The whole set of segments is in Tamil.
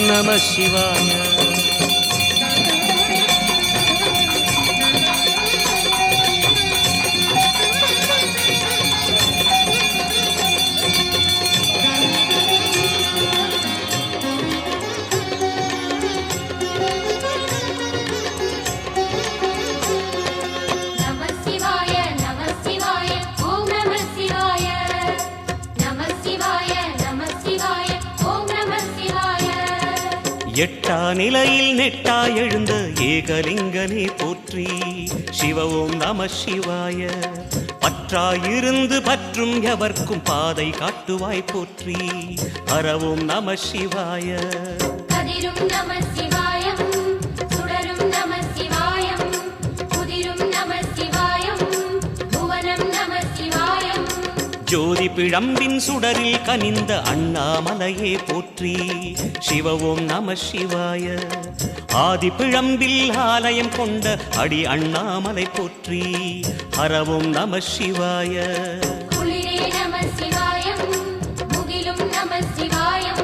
நம சிவாய. எட்டா நிலையில் நெட்டா எழுந்த ஏகலிங்கனே போற்றி. சிவ ஓம் நம சிவாய. பற்றாயிருந்து பற்றும் எவர்க்கும் பாதை காட்டுவாய் போற்றி. ஹர ஓம் நம சிவாய. கதிரும் நம சிவாயம், சுடரும் நம சிவாயம், புதிரும் நம சிவாயம், புவனம் நம சிவாயம். ஜோதி பிழம்பின் சுடரில் கனிந்த அண்ணாமலையே போற்றி. சிவ ஓம் நம சிவாய. ஆதி பிழம்பில் ஆலயம் கொண்ட அடி அண்ணாமலை போற்றி. ஹர ஓம் நம சிவாய. குளிரே நம சிவாயம், முகிலும் நம சிவாயம்,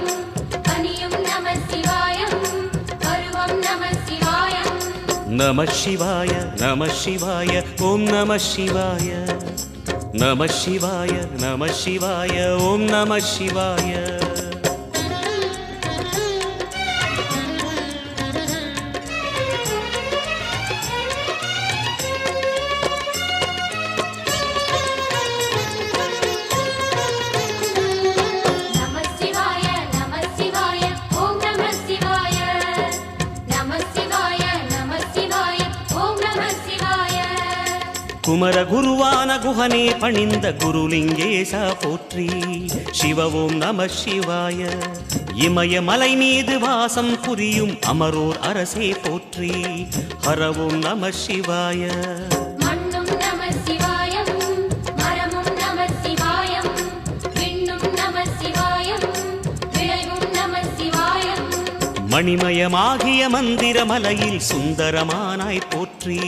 பனியும் நம சிவாயம், பருவம் நம சிவாயம். நம சிவாய நம சிவாய ஓம் நம சிவாய. நம சிவாய நம சிவாய ஓம் நம சிவாய. குமர குருவான குஹனே பணிந்த குருலிங்கேசா போற்றி. சிவ ஓம் நம சிவாய. இமயமலை மீது வாசம் புரியும் அமரோர் அரசே போற்றி. ஹர ஓம் நம சிவாய. மண்ணும் நம சிவாயம், மரமும் நம சிவாயம், விண்ணும் நம சிவாயம், விளைவும் நம சிவாயம். மணிமயமாகிய மந்திர மலையில் சுந்தரமானாய் போற்றி.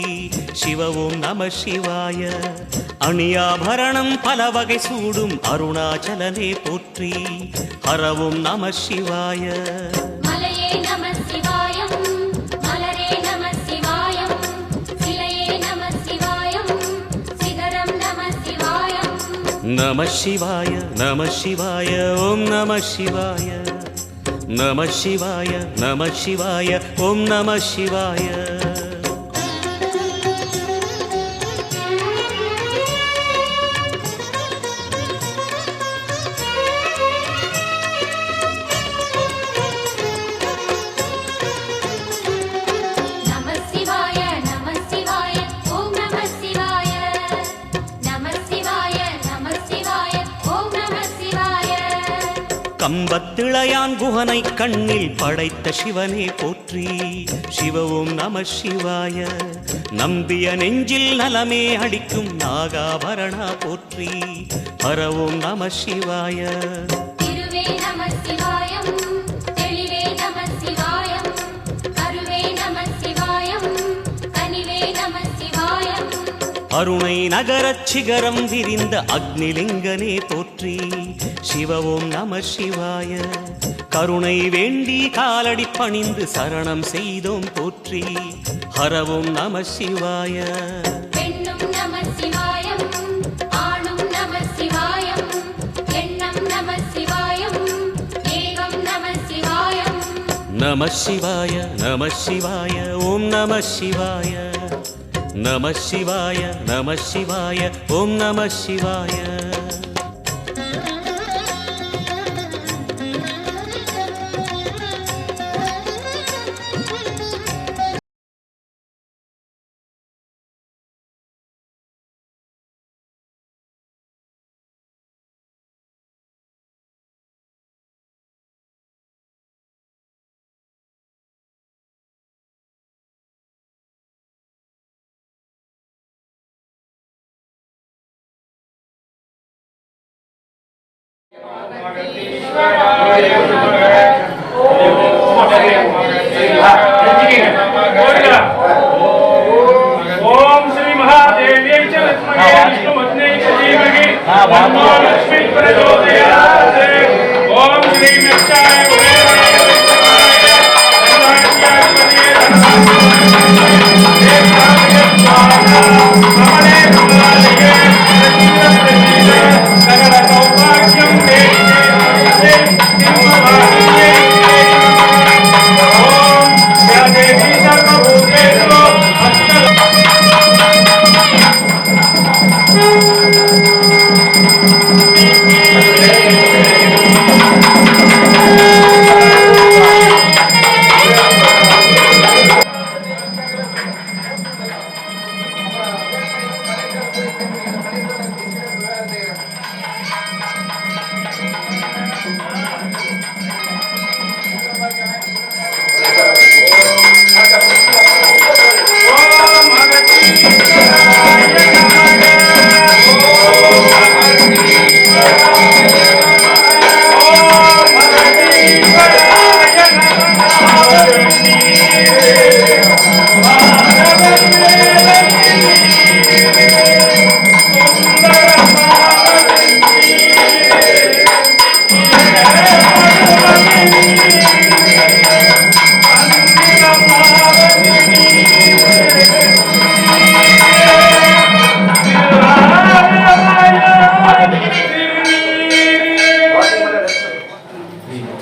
சிவ ஓம் நம சிவாய. அணியாபரணம் பல வகை சூடும் அருணாச்சலனே போற்றி. ஹர ஓம் நம சிவாய. மலையே நம சிவாயம், மலரே நம சிவாயம், சிலையே நம சிவாயம், சிகரம் நம சிவாயம். நம சிவாய நம சிவாய ஓம் நம சிவாய. நம சிவாய நம சிவாய ஓம் நம சிவாய. கம்பத்திளையான் குஹனை கண்ணில் படைத்த சிவனே போற்றி. சிவ ஓம் நம சிவாய. நம்பிய நெஞ்சில் நலமே அடிக்கும் நாகாபரணா போற்றி. ஹர ஓம் நம சிவாய. திருவே நம சிவாயம், தெளிவே நம சிவாயம், கருவே நம சிவாயம், கனிவே நம சிவாயம். அருணை நகரச் சிகரம் விரிந்த அக்னிலிங்கனே போற்றி. சிவ ஓம் நம சிவாய. கருணை வேண்டி காலடி பணிந்து சரணம் செய்தோம் போற்றி. ஹர ஓம் நம சிவாய. பெண்ணும் நம சிவாயம், ஆணும் நம சிவாயம், எண்ணம் நம சிவாயம், ஏகம் நம சிவாயம். நம சிவாய நம சிவாய ஓம் நம சிவாய. நம சிவாய நம சிவாய ஓம் நம சிவாய. ओम श्री महादेव्यै च विद्महे विष्णुपत्न्यै च धीमहि तन्नो लक्ष्मी प्रचोदयात्। ओम श्री नित्याय गुरुदेवाय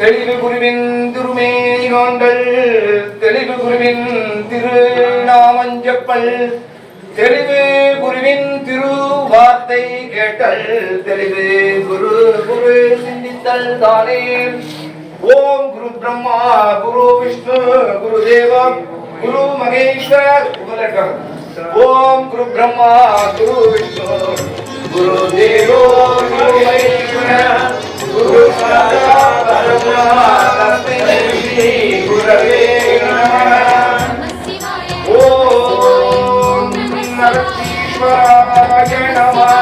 தெளிவு குருவின் திருமேனிகாண்டல் தெளிவு குருவின் திருநாமஞ்சப்பல் தெளிவு குருவின் திருவார்த்தை கேட்டல் தெளிவு குரு குரு சிந்தித்தல் தானே. ஓம் குரு பிரம்மா குரு விஷ்ணு குரு தேவா குரு மகேஸ்வர. ஓம் குரு பிரம்மா குரு விஷ்ணு குரு தேவோ குரு மகேஸ்வர குரு சாட்சாத் பரமா தஸ்மை ஸ்ரீ குரவே நமः. ஓம் நமசிவாய நமः.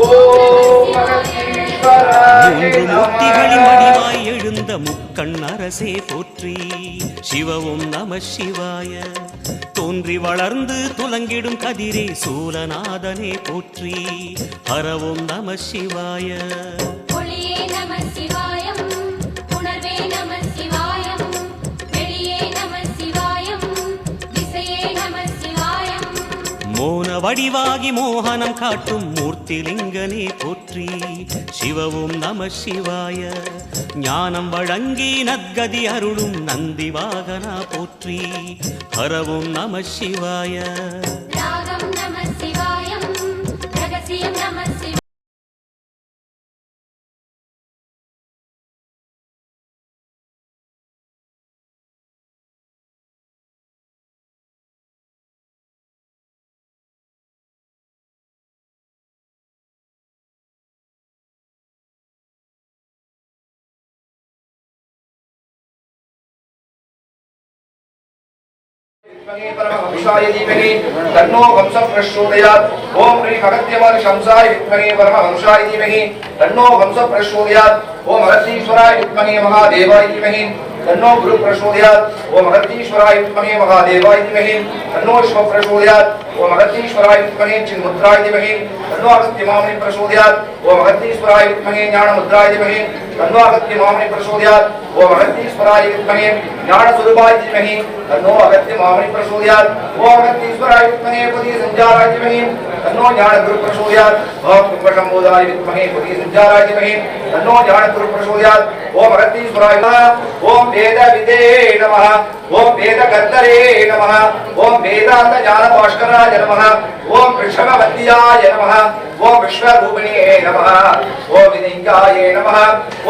ஓம் நமசிவாய மூன்று நமः. மூர்த்திகளின் வடிவாய் எழுந்த முக்கண் அரசே போற்றி. சிவவும் நம சிவாய. தோன்றி வளர்ந்து துலங்கிடும் கதிரே சூலநாதனே போற்றி. ஹரவும் நம சிவாய. ஒளியே நம சிவாயம், உணர்வே நம சிவாயம், வெளியே நம சிவாயம், திசையே நம சிவாயம். மோன வடிவாகி மோகனம் காட்டும் மூர்த்திலிங்கனே போற்றி. சிவவும் நம சிவாய. ஞானம் வழங்கி நத்கதி அருளும் நந்தி வாகனா போற்றி. ஹரவும் நம சிவாய. ராகம் நம சிவாயம், ரகசியம் நம சிவாயம். परमहंसाय धीमहि तन्नो हंसः प्रचोदयात्. ओम ह्रीं अगस्त्यमार्ग शंसाय विद्महे परमहंसाय धीमहि तन्नो हंसः प्रचोदयात्. ओम अगस्तीश्वराय विद्महे महादेवाय धीमहि तन्नो गुरु प्रचोदयात्. ओम अगस्तीश्वराय विद्महे महादेवाय धीमहि तन्नो शिव प्रचोदयात्. ओम अगस्तीश्वराय विद्महे चिन्मुद्राय धीमहि तन्नो अगस्त्यमामणि प्रचोदयात्. ओम अगस्तीश्वराय विद्महे ज्ञानमुद्राय धीमहि तन्नो अगस्त्यमामणि प्रचोदयात्. ओम अगस्तीश्वराय विद्महे ज्ञानस्वरूपाय धीमहि तन्नो अगस्त्यमामणि प्रचोदयात्. ओम अगस्तीश्वराय विद्महे पदी संजाराय धीमहि तन्नो ज्ञानगुरु प्रचोदयात्. ओम कुम्भशम्भोदाय विद्महे पदी संजाराय धीमहि तन्नो ज्ञानगुरु प्रचोदयात्. ओम अगस्तीश्वराय नमः. ओम वेदविदे नमः. ओम वेदकर्तरे नमः. ओम वेदांत ज्ञानभास्कराय नमः. ओम वृषभवद्याय नमः. ओम विश्वरूपिणे नमः. ओम विनिकाय नमः.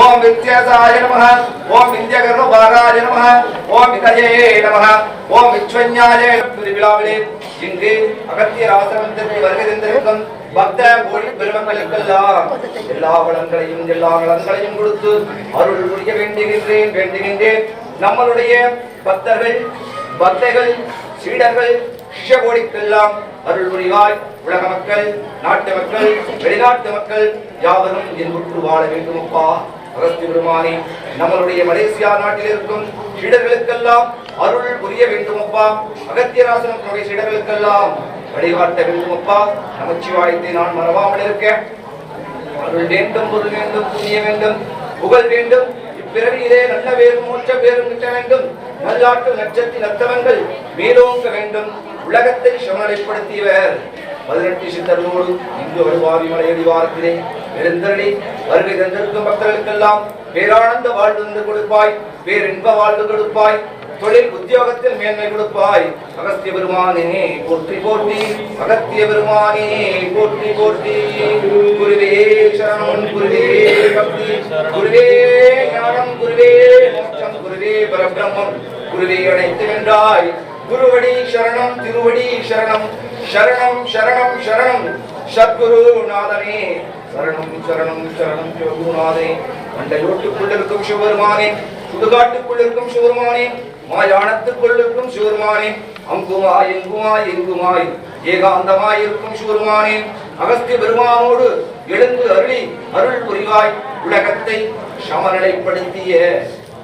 ओम विद्यासाय नमः. ओम विद्याकर्णभागाय नमः. ओम विदये नमः. ओम विश्वज्ञाय विलावले இங்கு அகத்தியர் ஆசிரமத்திற்கு வருகை தந்திருக்கும் பக்த கோடி பெருமக்களுக்கெல்லாம் எல்லா வளங்களையும் கொடுத்து அருள் புரிய வேண்டுகின்றேன். நம்மளுடைய பக்தர்கள் பக்தைகள் சீடர்கள் சிஷ்ய கோடிக்கெல்லாம் அருள் புரிவாய். உலக மக்கள் நாட்டு மக்கள் வெளிநாட்டு மக்கள் யாவரும் என்புற்று வாழ வேண்டும் அப்பா. அகஸ்திய பெருமானே, நம்மளுடைய மலேசியா நாட்டில் இருக்கும் சீடர்களுக்கெல்லாம் அருள் புரிய வேண்டும் அப்பா. அகத்தியராசனுடைய சீடர்களுக்கெல்லாம் வழிகாட்ட வேண்டும் அப்பா. நமச்சிவாயத்தை நான் மறவாமல் இருக்க அருள் வேண்டும், பொருள் வேண்டும், புண்ணிய வேண்டும், புகழ் வேண்டும். இப்பிறவியிலே நல்ல பேரும் மோட்ச பேரும் கிட்ட வேண்டும். நல்லாட்டு நட்சத்திர நத்தவங்கள் மேலோங்க வேண்டும் உலகத்தை சமநிலைப்படுத்தியவர் 18 சித்தர்களோடு இங்கு வருவாரி மலையடிவாரத்திலே எழுந்தருளி வருகை தந்திருக்கும் பக்தர்களுக்கெல்லாம் பேரானந்த வாழ்வு தந்து கொடுப்பாய், பேரின்ப வாழ்வு கொடுப்பாய், தொழில் உத்தியோகத்தில் மேன்மை கொடுப்பாய். அகஸ்திய பெருமானே போற்றி போற்றி, அகத்திய பெருமானே போற்றி போற்றி. குருவே சரணம், குருவே பக்தி, குருவே ஞானம், குருவே மோட்சம், குருவே பரபிரம்மம், குருவே அனைத்து வென்றாய். குருவடி சரணம், திருவடி சரணம், சரணம் சரணம் சரணம் சத்குரு நாதனே சரணம் சரணம் சரணம் சிவகுருநாதனே. மண்டையோட்டுக்குள் இருக்கும் சிவபெருமானே, சுடுகாட்டுக்குள் இருக்கும் சிவபெருமானே, மாயானத்துக்குள் இருக்கும் சிவபெருமானே, அங்குமாய் எங்குமாய் எங்குமாய் ஏகாந்தமாய் இருக்கும் சிவபெருமானே, அகஸ்திய பெருமானோடு எழுந்து அருளி அருள் புரிவாய். உலகத்தை சமநிலைப்படுத்திய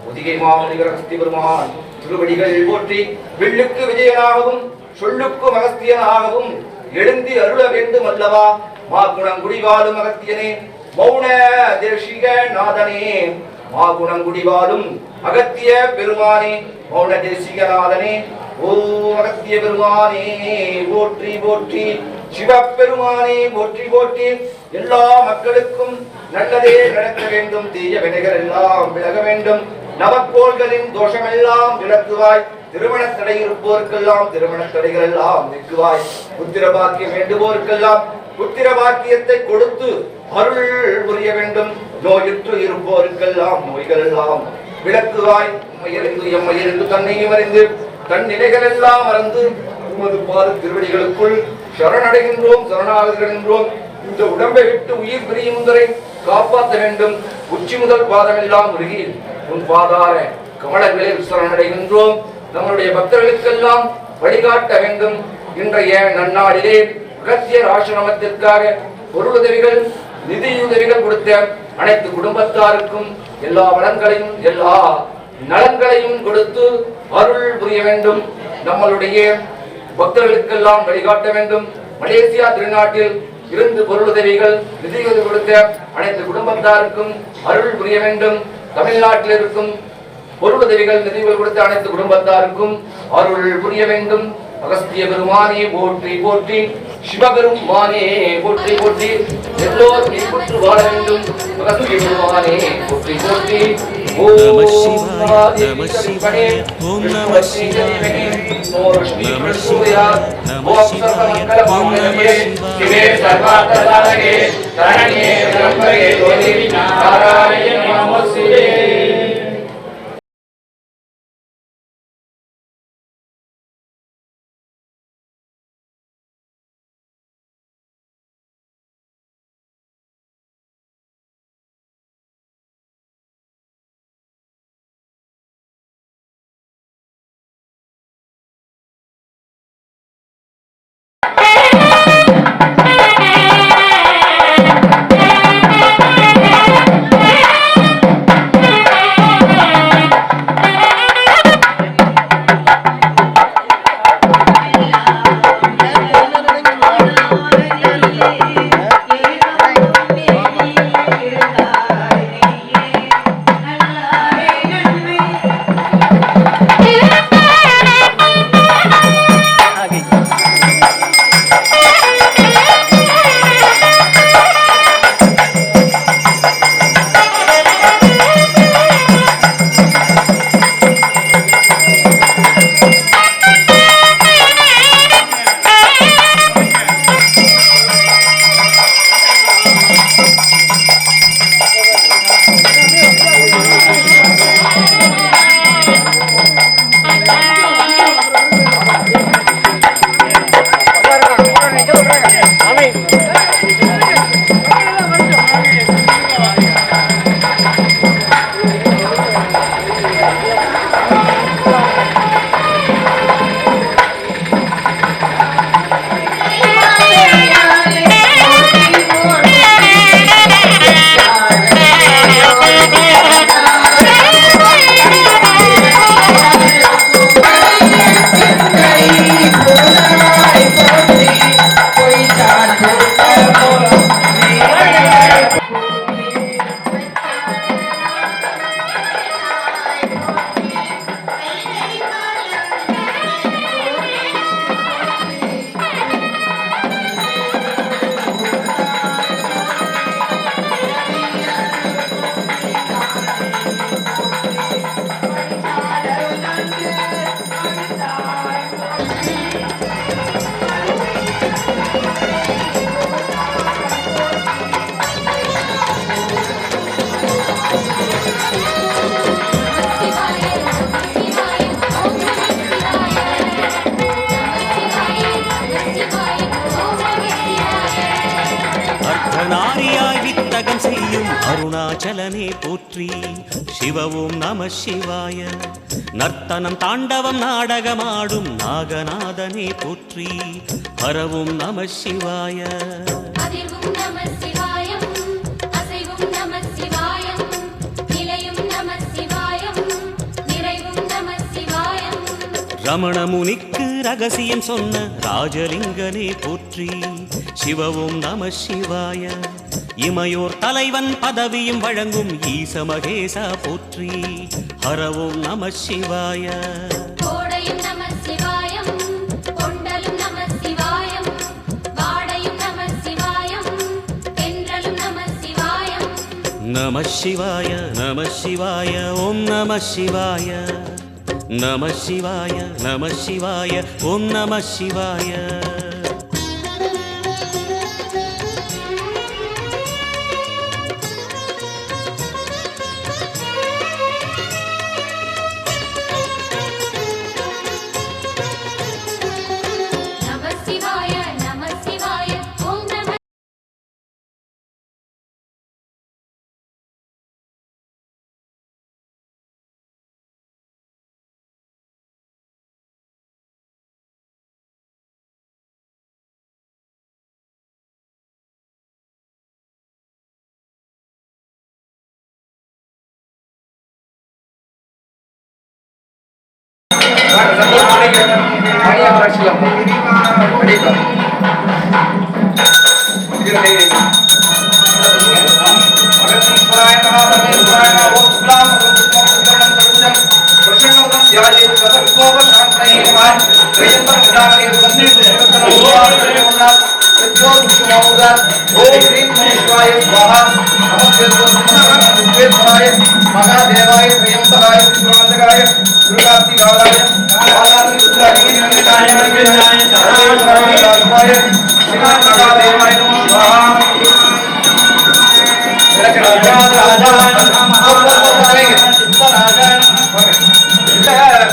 உதிகை மாமுனிவர் அகஸ்திய பெருமான் திருவடிகள் போற்றி. வில்லுக்கு விஜயனாகவும் சொல்லுக்கு அகஸ்தியனாகவும் எழுந்தி அருள வேண்டும் அல்லவா. மாகுணங்குடிவாலும் அகத்தியனே, மௌன தேசிக நாதனே, மாகுணங்குடிவாலும் அகத்திய பெருமானே, மௌன தேசிகநாதனே. ஓ அகத்திய பெருமானே போற்றி போற்றி, சிவபெருமானே போற்றி போற்றி. எல்லா மக்களுக்கும் நல்லதே நடக்க வேண்டும், தீய வினைகள் எல்லாம் விலக வேண்டும், நவக்கோள்களின் தோஷமெல்லாம் விளக்குவாய். திருமண தடை இருப்போருக்கெல்லாம் திருமண தடைகள் எல்லாம் நீக்குவாய். புத்திர பாக்கியம் வேண்டுவோருக்கெல்லாம் புத்திர பாக்கியத்தை கொடுத்து அருள் புரிய வேண்டும். நோயுற்று இருப்போருக்கெல்லாம் நோய்கள் எல்லாம் விளக்குவாய். எம்மையிருந்து தன்னையும் அறிந்து தன் நிலைகள் எல்லாம் மறந்து உமது பாத திருவடிகளுக்குள் சரணடைகின்றோம், சரணாகிறோம். இந்த உடம்பை விட்டு உயிர் பிரியும் முந்தரை காப்பாற்ற வேண்டும். உச்சி முதல் பாதமெல்லாம் உருகி உன் பாதார கமலங்களில் சரணடைகின்றோம். நம்முடைய பக்தர்களுக்கெல்லாம் வழிகாட்ட வேண்டும். இன்றைய நன்னாளிலே அகத்தியர் ஆசிரமத்திற்காக பொருளுதவிகள் நிதியுதவிகள் கொடுத்த அனைத்து குடும்பத்தாருக்கும் எல்லா வளங்களையும் எல்லா நலன்களையும் கொடுத்து அருள் புரிய வேண்டும். நம்மளுடைய பக்தர்களுக்கெல்லாம் வழிகாட்ட வேண்டும். மலேசியா திருநாட்டில் இருந்து பொருளுதவிகள் நிதியுதவி கொடுத்த அனைத்து குடும்பத்தாருக்கும் அருள் புரிய வேண்டும். தமிழ்நாட்டில் இருக்கும் பொருளுதவிகள் நிதிகள் கொடுத்த அனைத்து குடும்பத்தாருக்கும் அருள் புரிய வேண்டும். அகஸ்திய பெருமானே போற்றி போற்றி, சிவபெருமானே போற்றி போற்றி. எல்லோரும் இன்புற்று வாழ வேண்டும். அகஸ்திய பெருமானே போற்றி போற்றி. நம சிவாய நம சிவாய ஓம் நம சிவாய நம சிவாய நம சிவாய ஓம் நம சிவாய சர்வார்த்தசாதகே சரண்யே பிரம்மயே ஜோதி நாராயண நமஸ்தே. செய்யும் அருணாச்சலனே போற்றி. சிவ ஓம் நம சிவாய. நர்த்தனம் தாண்டவம் நாடகமாடும் நாகநாதனே போற்றி. ஹரவும் நம சிவாய. அதிர்வும் நம சிவாயம், அசைவும் நம சிவாயம், நிலையும் நம சிவாயம், நிறைவும் நம சிவாயம். ரமண முனிக்கு ரகசியம் சொன்ன ராஜலிங்கனே போற்றி. சிவ ஓம் நம சிவாய. இமையோர் தலைவன் பதவியும் வழங்கும் ஈச மகேசா போற்றி. ஹர ஓம் நம சிவாய. கோடையும் நம சிவாயம், கொண்டலும் நம சிவாயம், வாடையும் நம சிவாயம், தென்றலும் நம சிவாயம். நம சிவாய நம சிவாய ஓம் நம சிவாய. நம சிவாய நம சிவாய ஓம் நம சிவாய. நம சிவாய நம சிவாய ஓம் நம. महादेवाय त्रयंबकाय त्रिपुरांतकाय दुर्गात्मिकाय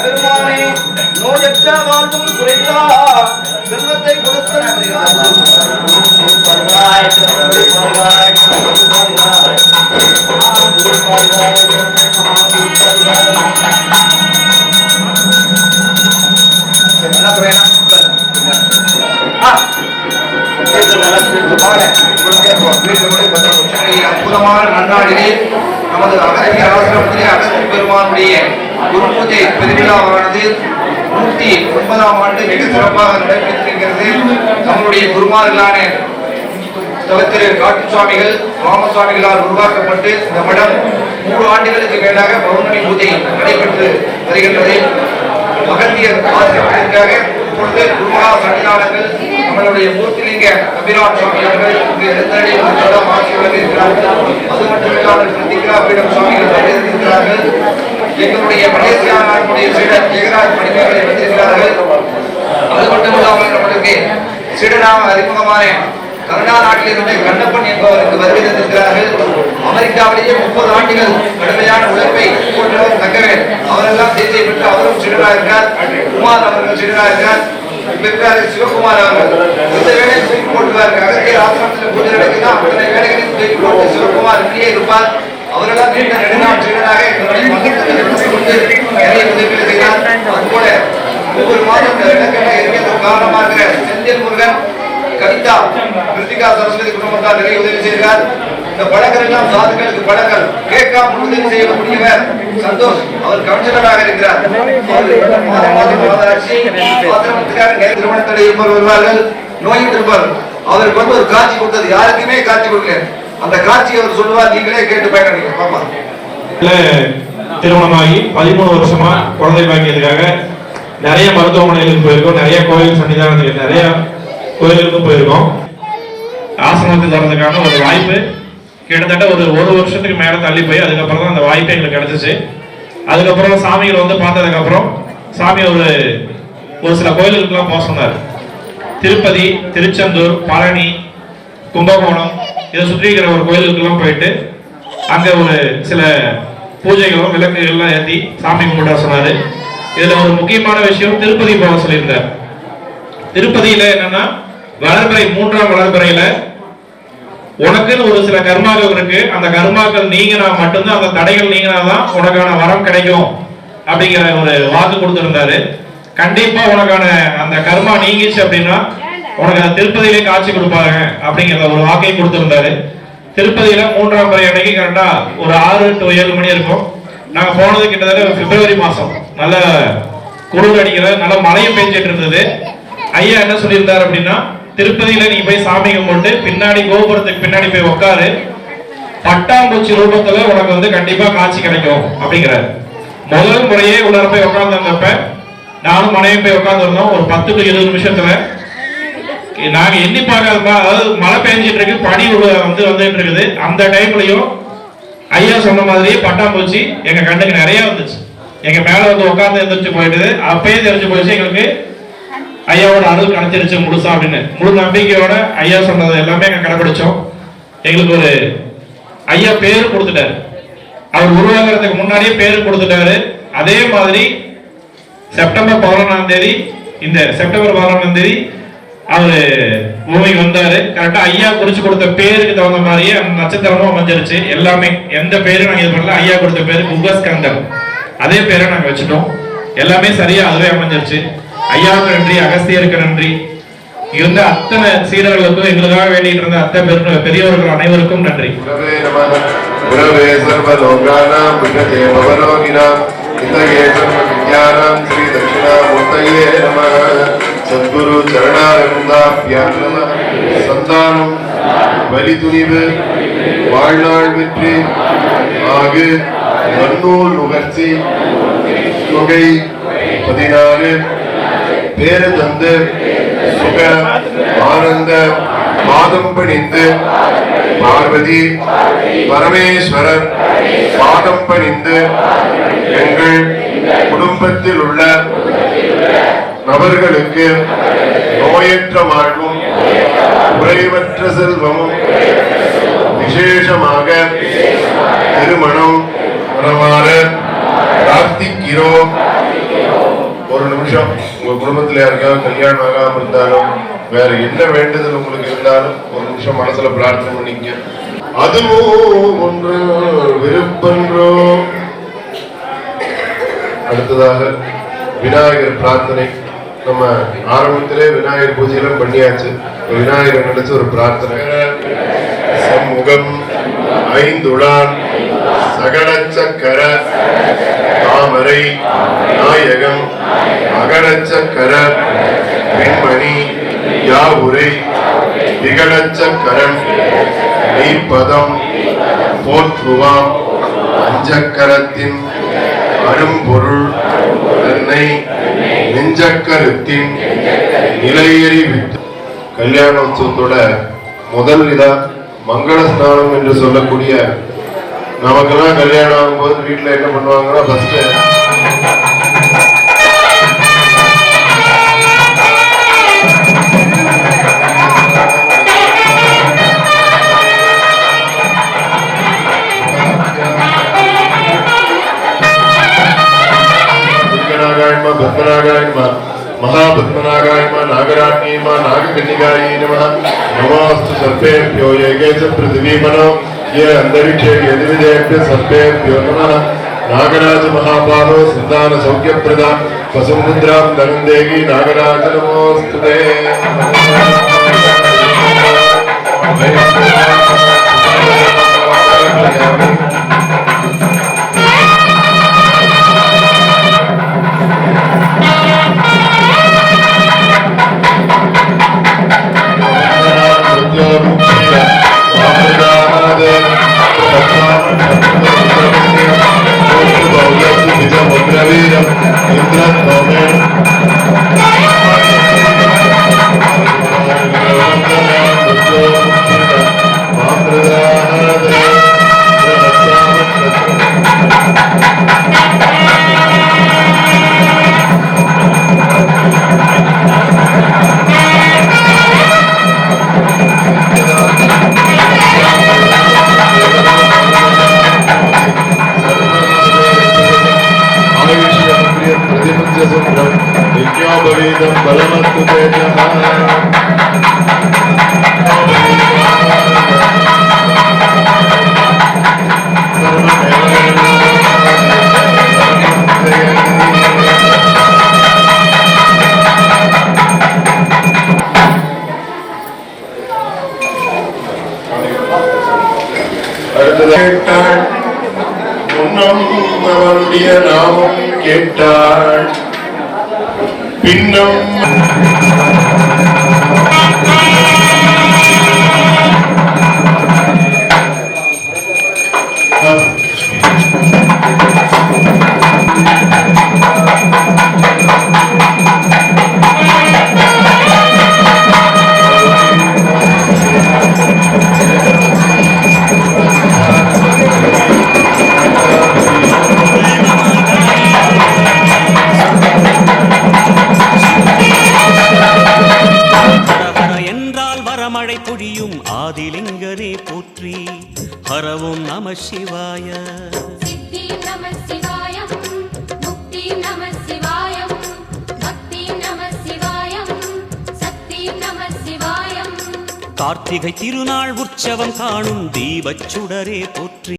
பெருமானே நோயற்ற வாழ்வும் குறைந்தா செல்வத்தை கொடுத்த அற்புதமான நன்னாளிலே நமது அகத்திய ஆசிரமத்திலே அகத்திய பெருமானுடைய குரு பூஜை பெருவிழாவானது 109ஆம் ஆண்டு மிக சிறப்பாக நடைபெற்றிருக்கிறது. நம்முடைய குருமார்களான தவத்திரு காட்டு சுவாமிகள் ராமசுவாமிகளால் உருவாக்கப்பட்டு இந்த மடம் 3 ஆண்டுகளுக்கு மேலாக பௌர்ணமி பூஜை நடைபெற்று வருகின்றது. அகத்தியர் ஆசிரியர்களுக்காக இப்பொழுது குருமகா சன்னிதானங்கள் நம்மளுடைய மூர்த்திலிங்க கபிராட் சுவாமி அவர்கள் இங்கு எழுந்தருளி ஆட்சியுடன் இருக்கிறார்கள். அது மட்டுமில்லாமல் பிரதிகிராபீடம் சுவாமிகள் வந்திருக்கிறார்கள். எங்களுடைய மலேசியாவுடைய சீடர் ஜெகராஜ் மணிமேகலை வந்திருக்கிறார்கள். அது மட்டுமில்லாமல் நம்மளுக்கு சீடனாக அறிமுகமான கனடா நாட்டிலிருந்து கண்ணப்பன் என்பவருக்கு வருகை தந்திருக்கிறார்கள். அமெரிக்காவிலேயே 30 ஆண்டுகள் கடுமையான உழைப்பை போன்றவர் தங்கவேல் அவரெல்லாம் தேசிய பெற்று அவரும் சீடராக இருக்கிறார். குமார் அவர்கள் சீடராக இருக்கிறார். சிவகுமார் அவர்கள் இந்த வேலையை தூக்கி போட்டுவார். அகத்தியர் ஆசிரமத்தில் பூஜை நடக்குதா அத்தனை வேலைகளையும் தூக்கி போட்டு சிவகுமார் வெளியே இருப்பார். அவரெல்லாம் நீண்ட நெடுநாள் சீடராக எங்களுடைய மகத்துவத்தை கொண்டு நிறைய உதவிகள் செய்கிறார். அதுபோல ஒவ்வொரு மாதம் இந்த இடங்களில் இருக்கிறதுக்கு காரணமாக இருக்கிற செந்தில் முருகன், கவிதா, கிருத்திகா சரஸ்வதி குடும்பத்தார் நிறைய உதவி செய்கிறார். இந்த பழங்கள் எல்லாம் சாதுக்களுக்கு பழங்கள் கேட்காம உதவி செய்யக்கூடியவர் சந்தோஷ் அவர் கமிஷனராக இருக்கிறார். திருமணத்தடை இருப்பவர் வருவார்கள், நோய் இருப்பார். அவருக்கு வந்து ஒரு காட்சி கொடுத்தது யாருக்குமே காட்சி கொடுக்கல. அந்த காட்சி அவர் சொல்லுவார், நீங்களே கேட்டு பயனடைங்க. பாப்பா திருமணமாகி 13 வருஷமா குழந்தை பாக்கியதுக்காக நிறைய மருத்துவமனைகளுக்கு போயிருக்கோம், நிறைய கோயில் சன்னிதானத்துக்கு நிறைய கோயிலுக்கும் போயிருக்கோம். ஆசிரமத்தில் தரதுக்கான ஒரு வாய்ப்பு கிட்டத்தட்ட ஒரு வருஷத்துக்கு மேல தள்ளி போய் அதுக்கப்புறம் தான் அந்த வாய்ப்பு எங்களுக்கு கிடைச்சிச்சு. அதுக்கப்புறம் சாமிகள் வந்து பார்த்ததுக்கு அப்புறம் சாமி ஒரு சில கோயிலுக்கெல்லாம் போக சொன்னார். திருப்பதி, திருச்செந்தூர், பழனி, கும்பகோணம் இதை சுற்றி இருக்கிற ஒரு கோயிலுக்கெல்லாம் போயிட்டு அங்க ஒரு சில பூஜைகளும் விளக்குகள்லாம் ஏற்றி சாமி கும்பிட சொன்னாரு. இதுல ஒரு முக்கியமான விஷயம் திருப்பதி போக சொல்லியிருந்தார். திருப்பதியில என்னன்னா வளர்பிறை 3ஆம் வளர்பிறையில உனக்குன்னு ஒரு சில கர்மாக்கள் இருக்கு, அந்த கர்மாக்கள் நீங்கினா மட்டும்தான், அந்த தடைகள் நீங்கினாதான் உனக்கான வரம் கிடைக்கும் அப்படிங்கிற ஒரு வாக்கு கொடுத்திருந்தாரு. கண்டிப்பா உனக்கான அந்த கர்மா நீங்கிச்சு அப்படின்னா உனக்கு அந்த திருப்பதியிலே காட்சி கொடுப்பாங்க அப்படிங்கிற ஒரு வாக்கை கொடுத்திருந்தாரு. திருப்பதியில 3ஆம் பறை அன்னைக்கு கரெக்டா ஒரு 6 to 7 மணி இருக்கும். நாங்க போனது கிட்டத்தட்ட பிப்ரவரி மாசம், நல்ல குளிர் அடிக்கிற நல்ல மழையும் பெஞ்சிட்டு இருந்தது. ஐயா என்ன சொல்லியிருந்தாரு அப்படின்னா, திருப்பதியில நீ போய் சாமி கும்பிட்டு பின்னாடி கோபுரத்துக்கு பின்னாடி போய் உட்காரு, பட்டாம்பூச்சி ரூபத்துல உனக்கு வந்து கண்டிப்பா காட்சி கிடைக்கும் அப்படிங்கிறாரு. முதல் முறையே உள்ளார போய் உட்கார்ந்தப்ப நானும் மனைவி போய் உட்கார்ந்துருந்தோம். ஒரு 10 to 20 நிமிஷத்துல நாங்க எண்ணி பார்க்காத, அதாவது மழை பெஞ்சிட்டு இருக்கு, பனி வந்துட்டு இருக்குது. அந்த டைம்லயும் ஐயா சொன்ன மாதிரியே பட்டாம்பூச்சி எங்க கண்ணுக்கு நிறைய வந்துச்சு. எங்க மேல வந்து உட்கார்ந்து எந்திரிச்சு போயிடுது. அப்பயே தெரிஞ்சு போயிடுச்சு எங்களுக்கு ஐயாவோட அருள் கிடைச்சிருச்சு முழுசா அப்படின்னு. முழு நம்பிக்கையோட ஐயா சொன்னது எல்லாமே எங்க கடைபிடிச்சோம். எங்களுக்கு ஒரு ஐயா பேரு கொடுத்துட்டாரு, அவர் உருவாகிறதுக்கு முன்னாடியே பேரு கொடுத்துட்டாரு. அதே மாதிரி செப்டம்பர் 11ஆம் தேதி, இந்த செப்டம்பர் 11ஆம் தேதி அவரு பூமிக்கு வந்தாரு. கரெக்டா ஐயா குறிச்சு கொடுத்த பேருக்கு தகுந்த மாதிரியே அந்த நட்சத்திரமும் அமைஞ்சிருச்சு. எல்லாமே எந்த பேரும் நாங்க இது பண்ணல, ஐயா கொடுத்த பேரு குகஸ்கந்தன், அதே பேரை நாங்க வச்சுட்டோம். எல்லாமே சரியா அதுவே அமைஞ்சிருச்சு. ஐயாவுக்கு நன்றி, அகஸ்தியருக்கு நன்றி, இருந்த அத்தனை சீடர்களுக்கும் எங்களுக்காக வேண்டிட்டு இருந்த அத்தனை பெரியவர்கள் அனைவருக்கும் நன்றி. श्री दक्षिणामूर्तये नमः। सद्गुरु चरणारविन्दाभ्यां नमः। சந்தானம் வலிதுணிவு வாழ்நாள் வெற்றி ஆகு நன்னூல் நுகர்ச்சி தொகை 14 பேரு தந்து சுக ஆனந்த பாதம் பணிந்து பார்வதி பரமேஸ்வரர் பாதம் பணிந்து எங்கள் குடும்பத்தில் உள்ள நபர்களுக்கு நோயற்ற வாழ்வும் குறைவற்ற செல்வமும் விசேஷமாக திருமணம் வரமாற பிரார்த்திக்கிறோம். ஒரு நிமிஷம் உங்க குடும்பத்தில் யாருக்காவது கல்யாணம் ஆகாம இருந்தாலும் வேற என்ன வேண்டுதல் உங்களுக்கு இருந்தாலும் ஒரு நிமிஷம் மனசுல பிரார்த்தனை பண்ணிக்க. அதுவும் ஒன்று விருப்பன்றோ. அடுத்ததாக விநாயகர் பிரார்த்தனை. நம்ம ஆரம்பத்திலே விநாயகர் பூஜையெல்லாம் பண்ணியாச்சு. விநாயகர் நினைச்சு ஒரு பிரார்த்தனை. சண்முகம் ஐந்துளான் சகடச்சக்கர தாமரை நாயகம் அகடச்சக்கர பெண்மணி யாவுரை விகடச்சக்கரம் மெய்ப்பதம் போற்றுவாம் அஞ்சக்கரத்தின் அரும்பொருள் தன்னை நெஞ்சக்கருத்தின் நிலையறி விட்டு. கல்யாணோத்சவத்தோட முதல் இதா மங்கள ஸ்நானம் என்று சொல்லக்கூடிய, நமக்கெல்லாம் கல்யாணம் ஆகும்போது வீட்டுல என்ன பண்ணுவாங்கன்னா ஃபர்ஸ்ட் महापद्मनागायमा नागराज्ञीमा नागकन्निकायै नमः। नमोऽस्तु सर्पेभ्यो येके च पृथिवीमनो ये अन्तरिक्षे यदिविदेभ्यः सर्पेभ्यो नमः। नागराज महापालो सन्तान सौख्यप्रदा वसुमुद्रां धनं देहि नागराज नमोऽस्तुते। கேட்டாள் முன்னம் அவனுடைய நாமம் கேட்டாள் பின்னம் மழை பொழியும் ஆதிலிங்கனே போற்றி. ஹரவும் நம சிவாய. சித்தி நம சிவாயம், முக்தி நம சிவாயம், பக்தி நம சிவாயம், சக்தி நம சிவாயம். கார்த்திகை திருநாள் உற்சவம் காணும் தீபச் சுடரே போற்றி.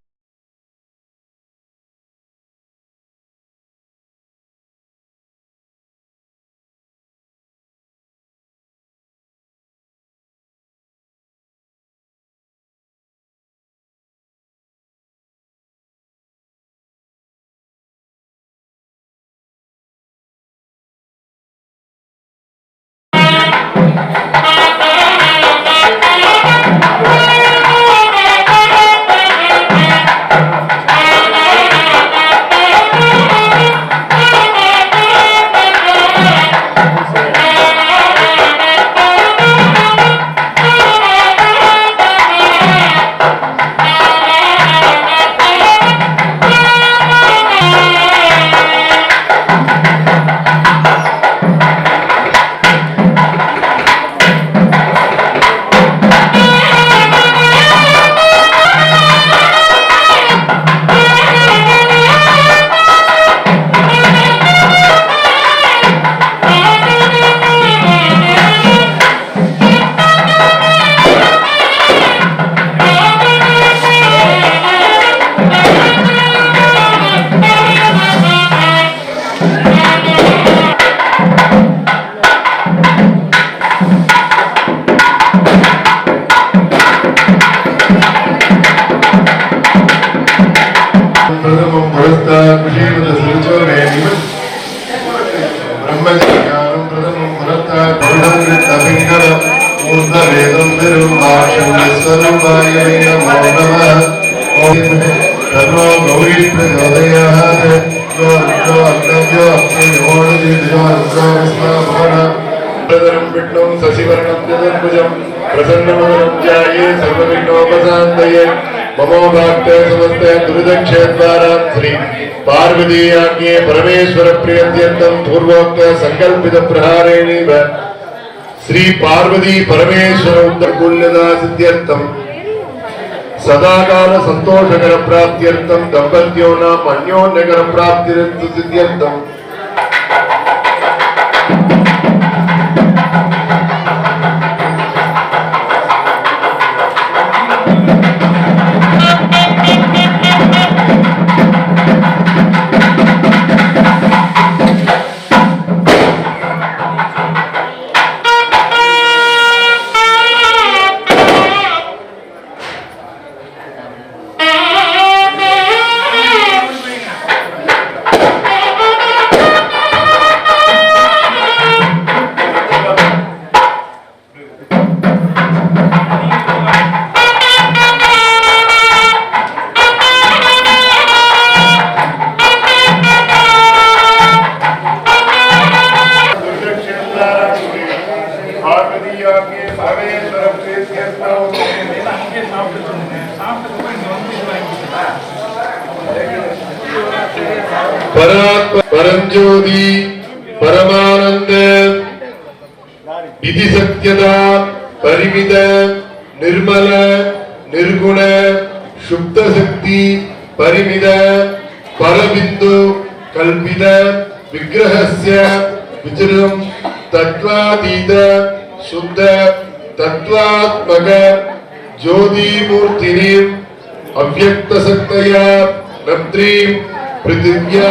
சசிவரணம் ஜதர்புஜம் பிரசன்னமதனம் ஜாயே சர்வவிக்னோபசாந்தயே மமோபாக்தே சமஸ்தே துரிதக்ஷேத்வாராம் ஸ்ரீ பார்வதி ஆக்ஞே பரமேஸ்வர பிரியத்யந்தம் பூர்வோக்த சங்கல்பித பிரஹாரேணேவ ஸ்ரீ பார்வதி பரமேஸ்வர உத்தரகுல்யதா சித்தியர்த்தம் சதாகால சந்தோஷகர பிராப்தியர்த்தம் தம்பத்யோ நாம் அந்யோன்யகர பிராப்தியர்த்த சித்தியர்த்தம் परंज्योति परमानंद विधि सत्यता परिमित निर्मल निर्गुण शुद्ध शक्ति परिमित परबिंदु कल्पित विग्रहस्य विचरम तत्वातीत शुद्ध तत्वात्मक ज्योति मूर्तिनि अव्यक्त शक्तया नत्रीं पृथिव्या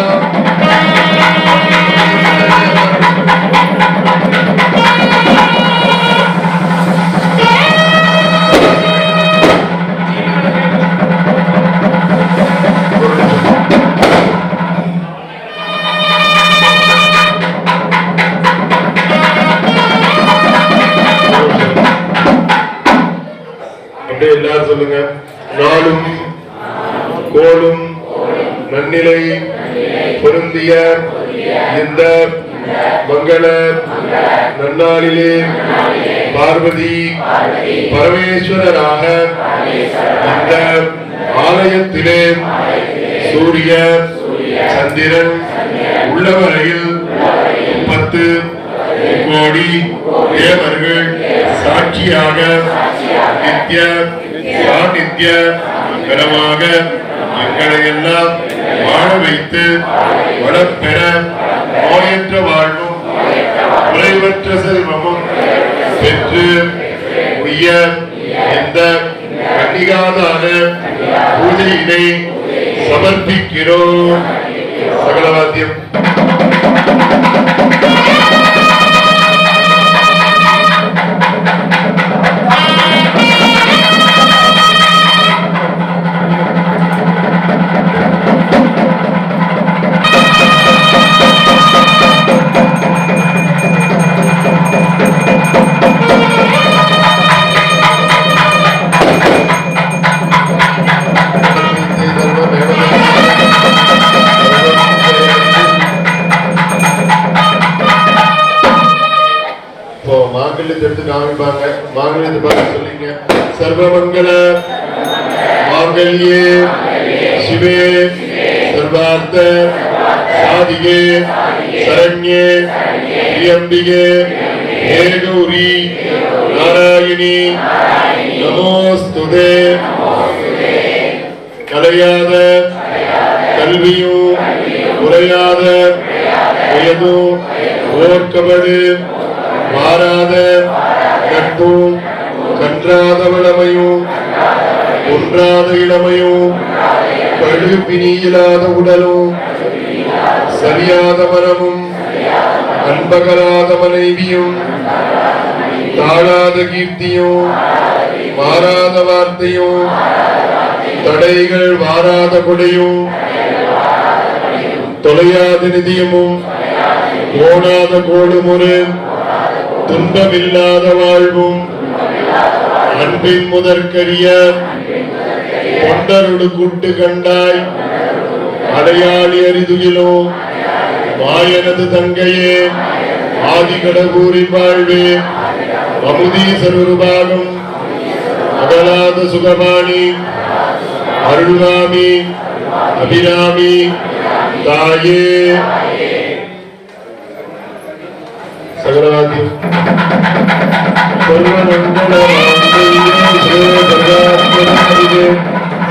அப்படியே எல்லாரும் சொல்லுங்க. நாளும் கோளும் நன்னிலை பொருந்திய இந்த மங்கள நன்னாளிலே பார்வதி பரமேஸ்வரராக இந்த ஆலயத்திலே சூரிய சந்திரன் உள்ளவரையில் 10 கோடி தேவர்கள் சாட்சியாக நித்திய சாநித்திய கரமாக எங்களை எல்லாம் வாழ வைத்து வளப்பெற நோயற்ற வாழ்வும் குறைவற்ற செல்வமும் பெற்று உய்ய இந்த கன்னிகாதான பூஜையினை சமர்ப்பிக்கிறோம். சகலவாத்தியம். எடுத்து காமிப்பாங்க. மாங்கல்யத்தை பார்த்து சொல்லிங்க. சர்வமங்கல மாங்கல்யே சிவே சர்வார்த்த சாதிகே சரண்யே திரியம்பிகே ஹே கௌரி நாராயணி நமோஸ்துதே. கலையாத கல்வியும் குறையாத வயதும் ஓர்க்கபடு மாறாத நட்பும் கன்றாத வளமையும் ஒன்றாத இளமையும் கழுப்பினியில்லாத உடலும் சரியாத மனமும் அன்பகலாத மனைவியும் தாழாத கீர்த்தியும் மாறாத வார்த்தையும் தடைகள் வாராத கொடையும் தொலையாத நிதியமும் ஓடாத கோடுமுறை துன்பமில்லாத வாழ்வும் அன்பின் முதற்கரிய தொண்டருடு கூட்டு கண்டாய் அடையாளி அரிதுகிலோ மாயனது தங்கையே ஆதிகடகூரி வாழ்வே அமுதீசருபாகம் அகலாத சுகமானி அருள்வாமி அபிராமி தாயே. சகலவாத்தியம்.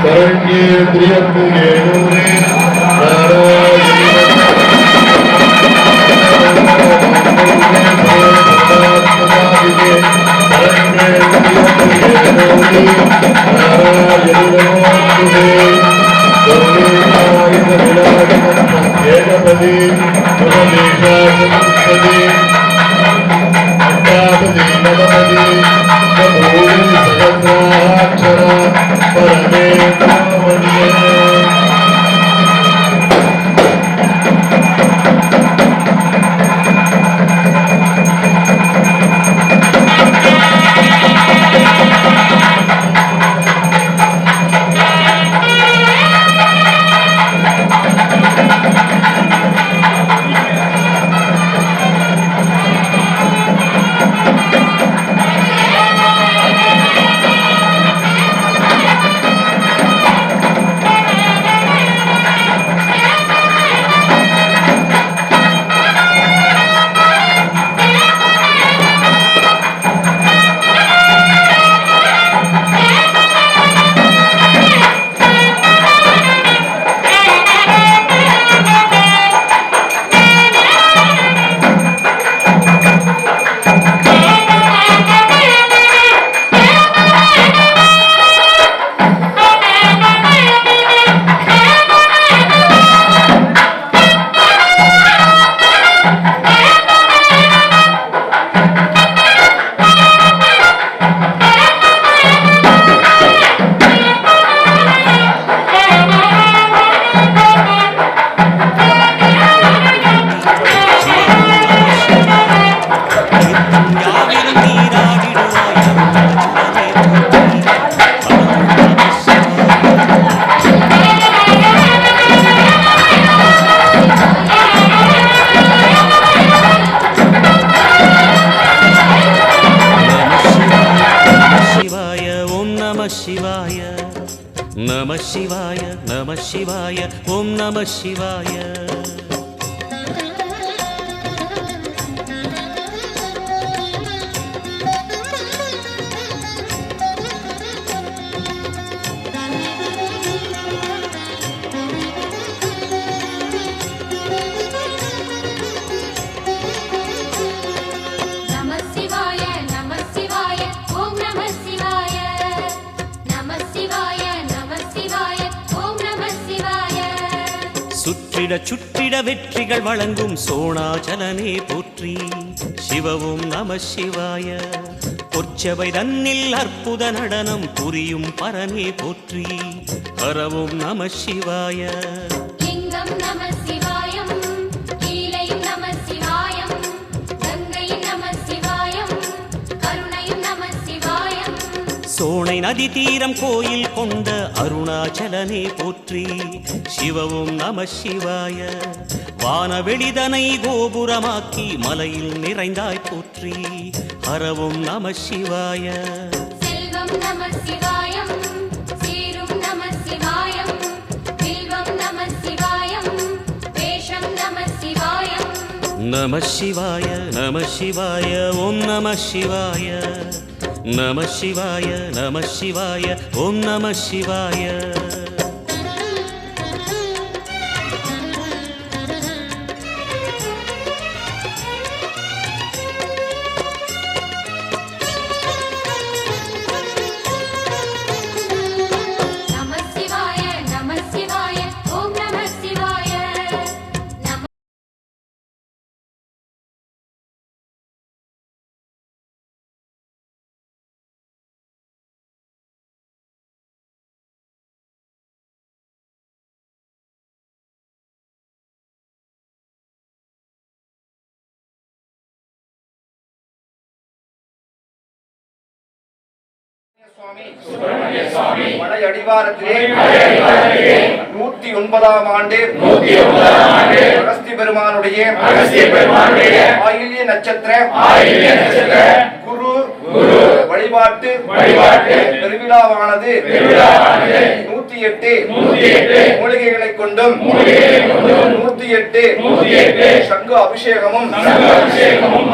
சரண்யே திரியம்புகே பரமே ஓம் நம சிவாய நம சிவாய நம சிவாய ஓம் நம சிவாய. சுற்றிட சுற்றிட வெற்றிகள் வழங்கும் சோணாச்சலனே போற்றி. சிவவும் நம சிவாய. பொற்சபை தன்னில் அற்புத நடனம் புரியும் பரனே போற்றி. ஹரவும் நம சிவாய. லிங்கம் நம சிவாயம், கீழையும் நம சிவாயம், கங்கையும் நம சிவாயம், கருணையும் நம சிவாயம். சோனை நதி தீரம் கோயில் கொண்ட அருணாச்சலனே போற்றி. சிவவும் நம சிவாய. வானவெளிதனை கோபுரமாக்கி மலையில் நிறைந்தாய் போற்றி. ஹரவும் நம சிவாய. செல்வம் நம சிவாயம், சீரும் நம சிவாயம், வில்வம் நம சிவாயம், வேஷம் நம சிவாயம். நம சிவாய நம சிவாய ஓம் நம சிவாய. நம சிவாய நம சிவாய ஓம் நம சிவாய. மலை அடிவாரத்திலே 109ஆம் ஆண்டு அகஸ்திய பெருமானுடைய ஆயில்ய நட்சத்திர குரு வழிபாட்டு பெருவிழாவானது 108 மூலிகைகளை கொண்டும் 108 சங்கு அபிஷேகமும்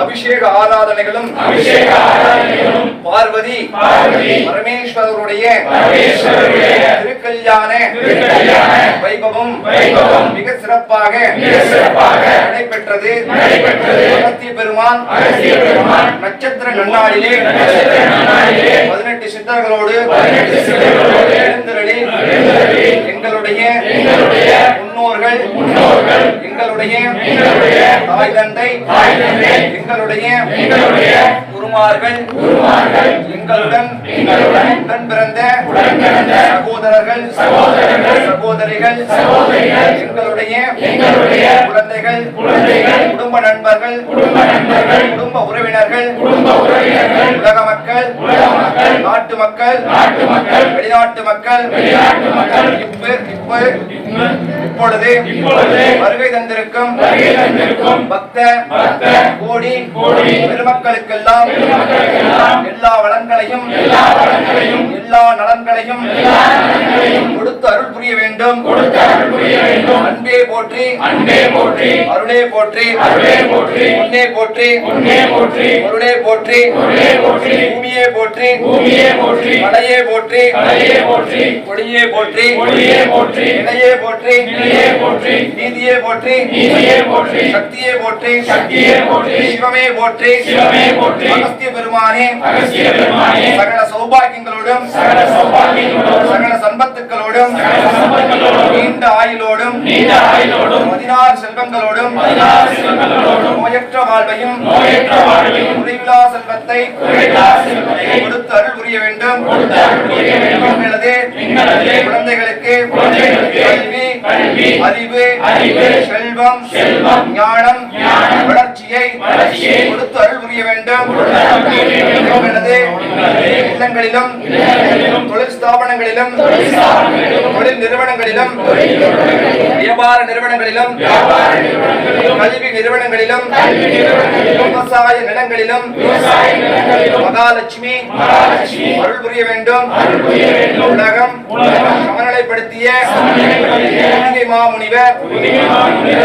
அபிஷேக ஆராதனைகளும் பார்வதி பரமேஸ்வரருடைய திருக்கல்யாண வைபவம் மிக சிறப்பாக நடைபெற்றது. அகஸ்திய பெருமான் நட்சத்திர நன்னாளிலே 18 சித்தர்களோடு எழுந்தருளி எங்களுடைய முன்னோர்கள், எங்களுடைய தாய் தந்தை, எங்களுடைய குருமார்கள், எங்களுடன் உடன் பிறந்த சகோதரர்கள், சகோதரிகள், எங்களுடைய குழந்தைகள், குடும்ப நண்பர்கள், குடும்ப உறவினர்கள், உலக மக்கள், நாட்டு மக்கள், வெளிநாட்டு மக்கள் இப்பொழுது வருகை தந்திருக்கும் பக்த கோடி பெருமக்களுக்கெல்லாம் எல்லா வளங்களையும் எல்லா நலன்களையும் கொடுத்து அருள் புரிய வேண்டும். அன்பே போற்றி, அருளே போற்றி, பொன்னே போற்றி, பொருளே போற்றி, பூமியே போற்றி, மலையே போற்றி, கொடியே போற்றி, இணையே போற்றி, நீதியே போற்றி, சக்தியே போற்றி, சிவமே போற்றி. அகஸ்திய பெருமானே சகல சௌபாகியங்களோடும் சகல சம்பத்துக்களோடும் நீண்ட ஆயுளோடும் 16 செல்வங்களோடும் நோயற்ற வாழ்வையும் குறைவிலா செல்வத்தை கொடுத்து அருள் புரிய வேண்டும். குழந்தைகளுக்கு கல்வி, அறிவு, செல்வம், ஞானம், வளர்ச்சியை வளர்ச்சியை கொடுத்து அருள் புரிய வேண்டும். எங்களது இல்லங்களிலும் தொழில் ஸ்தாபனங்களிலும் தொழில் நிறுவனங்களிலும் வியாபார நிறுவனங்களிலும் கல்வி நிறுவனங்களிலும் விவசாய நிலங்களிலும் மகாலட்சுமி அருள் புரிய வேண்டும். உலகம் சமநிலைப்படுத்திய புனித மாமுனிவர்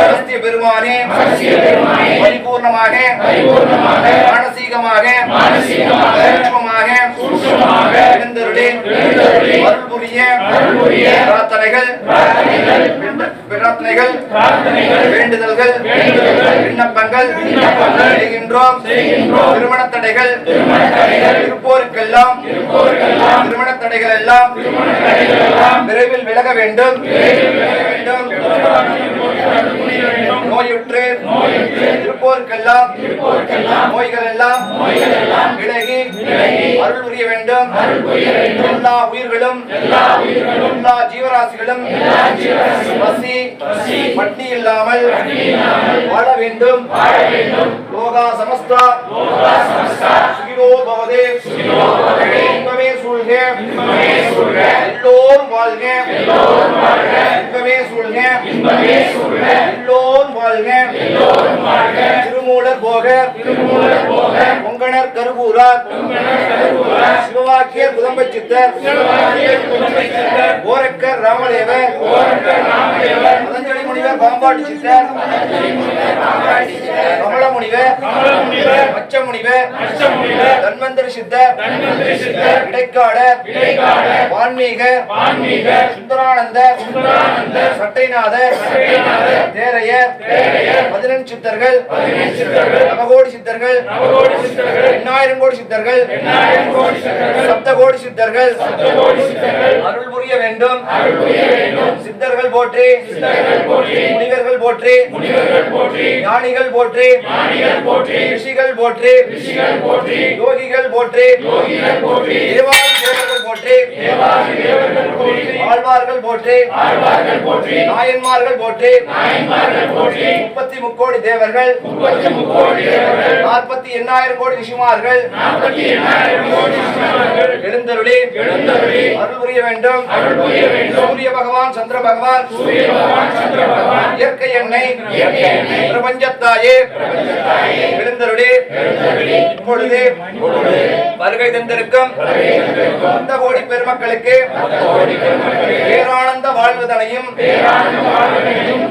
அகஸ்திய பெருமானே பரிபூர்ணமாக மானசீகமாக சூட்சுமமாக எழுந்தருளி அருள் புரிய பிரார்த்தனைகள் வேண்டுதல்கள் விண்ணப்பங்கள் செய்கின்றோம். திருமண தடைகள் இருப்போருக்கெல்லாம் திருமண தடைகள் எல்லாம் விரைவில் விலக வேண்டும். நோயுற்று இருப்போருக்கெல்லாம் நோய்கள் எல்லாம் விலகி அருள் புரிய வேண்டும். எல்லா உயிர்களும் எல்லா ஜீவராசிகளும் பசி பட்டி இல்லாமல் வாழ வேண்டும். லோகா சமஸ்தா சுகினோ பவதே இன்பமே சூழ்க எல்லோரும் வாழ்க இன்பமே சூழ்க எல்லோரும் வாழ்க. திருமூலர் போகர் பொங்கணர் கருவூரார் சிவவாக்கியர் குதம்ப சித்தர் கோரக்கர் ராமதேவர் பதஞ்சலி முனிவர் பாம்பாட்டி சித்தர் கமல முனிவர் மச்ச முனிவர் தன்வந்தரி சித்தர் இடைக்காடர் வான்மீகர் சுந்தரானந்தர் சட்டைநாதர் தேரையர் 11 சித்தர்கள் நவகோடி சித்தர்கள் 1000 கோடி சித்தர்கள் சப்தகோடி சித்தர்கள் அருள் புரிய வேண்டும். சித்தர்கள் போற்றி முனிவர்கள் போற்றி ஞானிகள் போற்றி ரிஷிகள் போற்றி யோகிகள் போற்றி தேவாதி தேவர்கள் போற்றி ஆழ்வார்கள் போற்றி நாயன்மார்கள் போற்றி 33 கோடி தேவர்கள் 48,000 கோடி ரிஷிமார்கள் எழுந்தருளி அருள் புரிய வேண்டும். சூரிய பகவான் சந்திர பகவான் இயற்கை எண்ணெய் பிரபஞ்சத்தாயே எழுந்தருளி இப்பொழுது வருகை தந்திருக்கும் அந்த கோடி பெருமக்களுக்கு பேரானந்த வாழ்வுதனையும்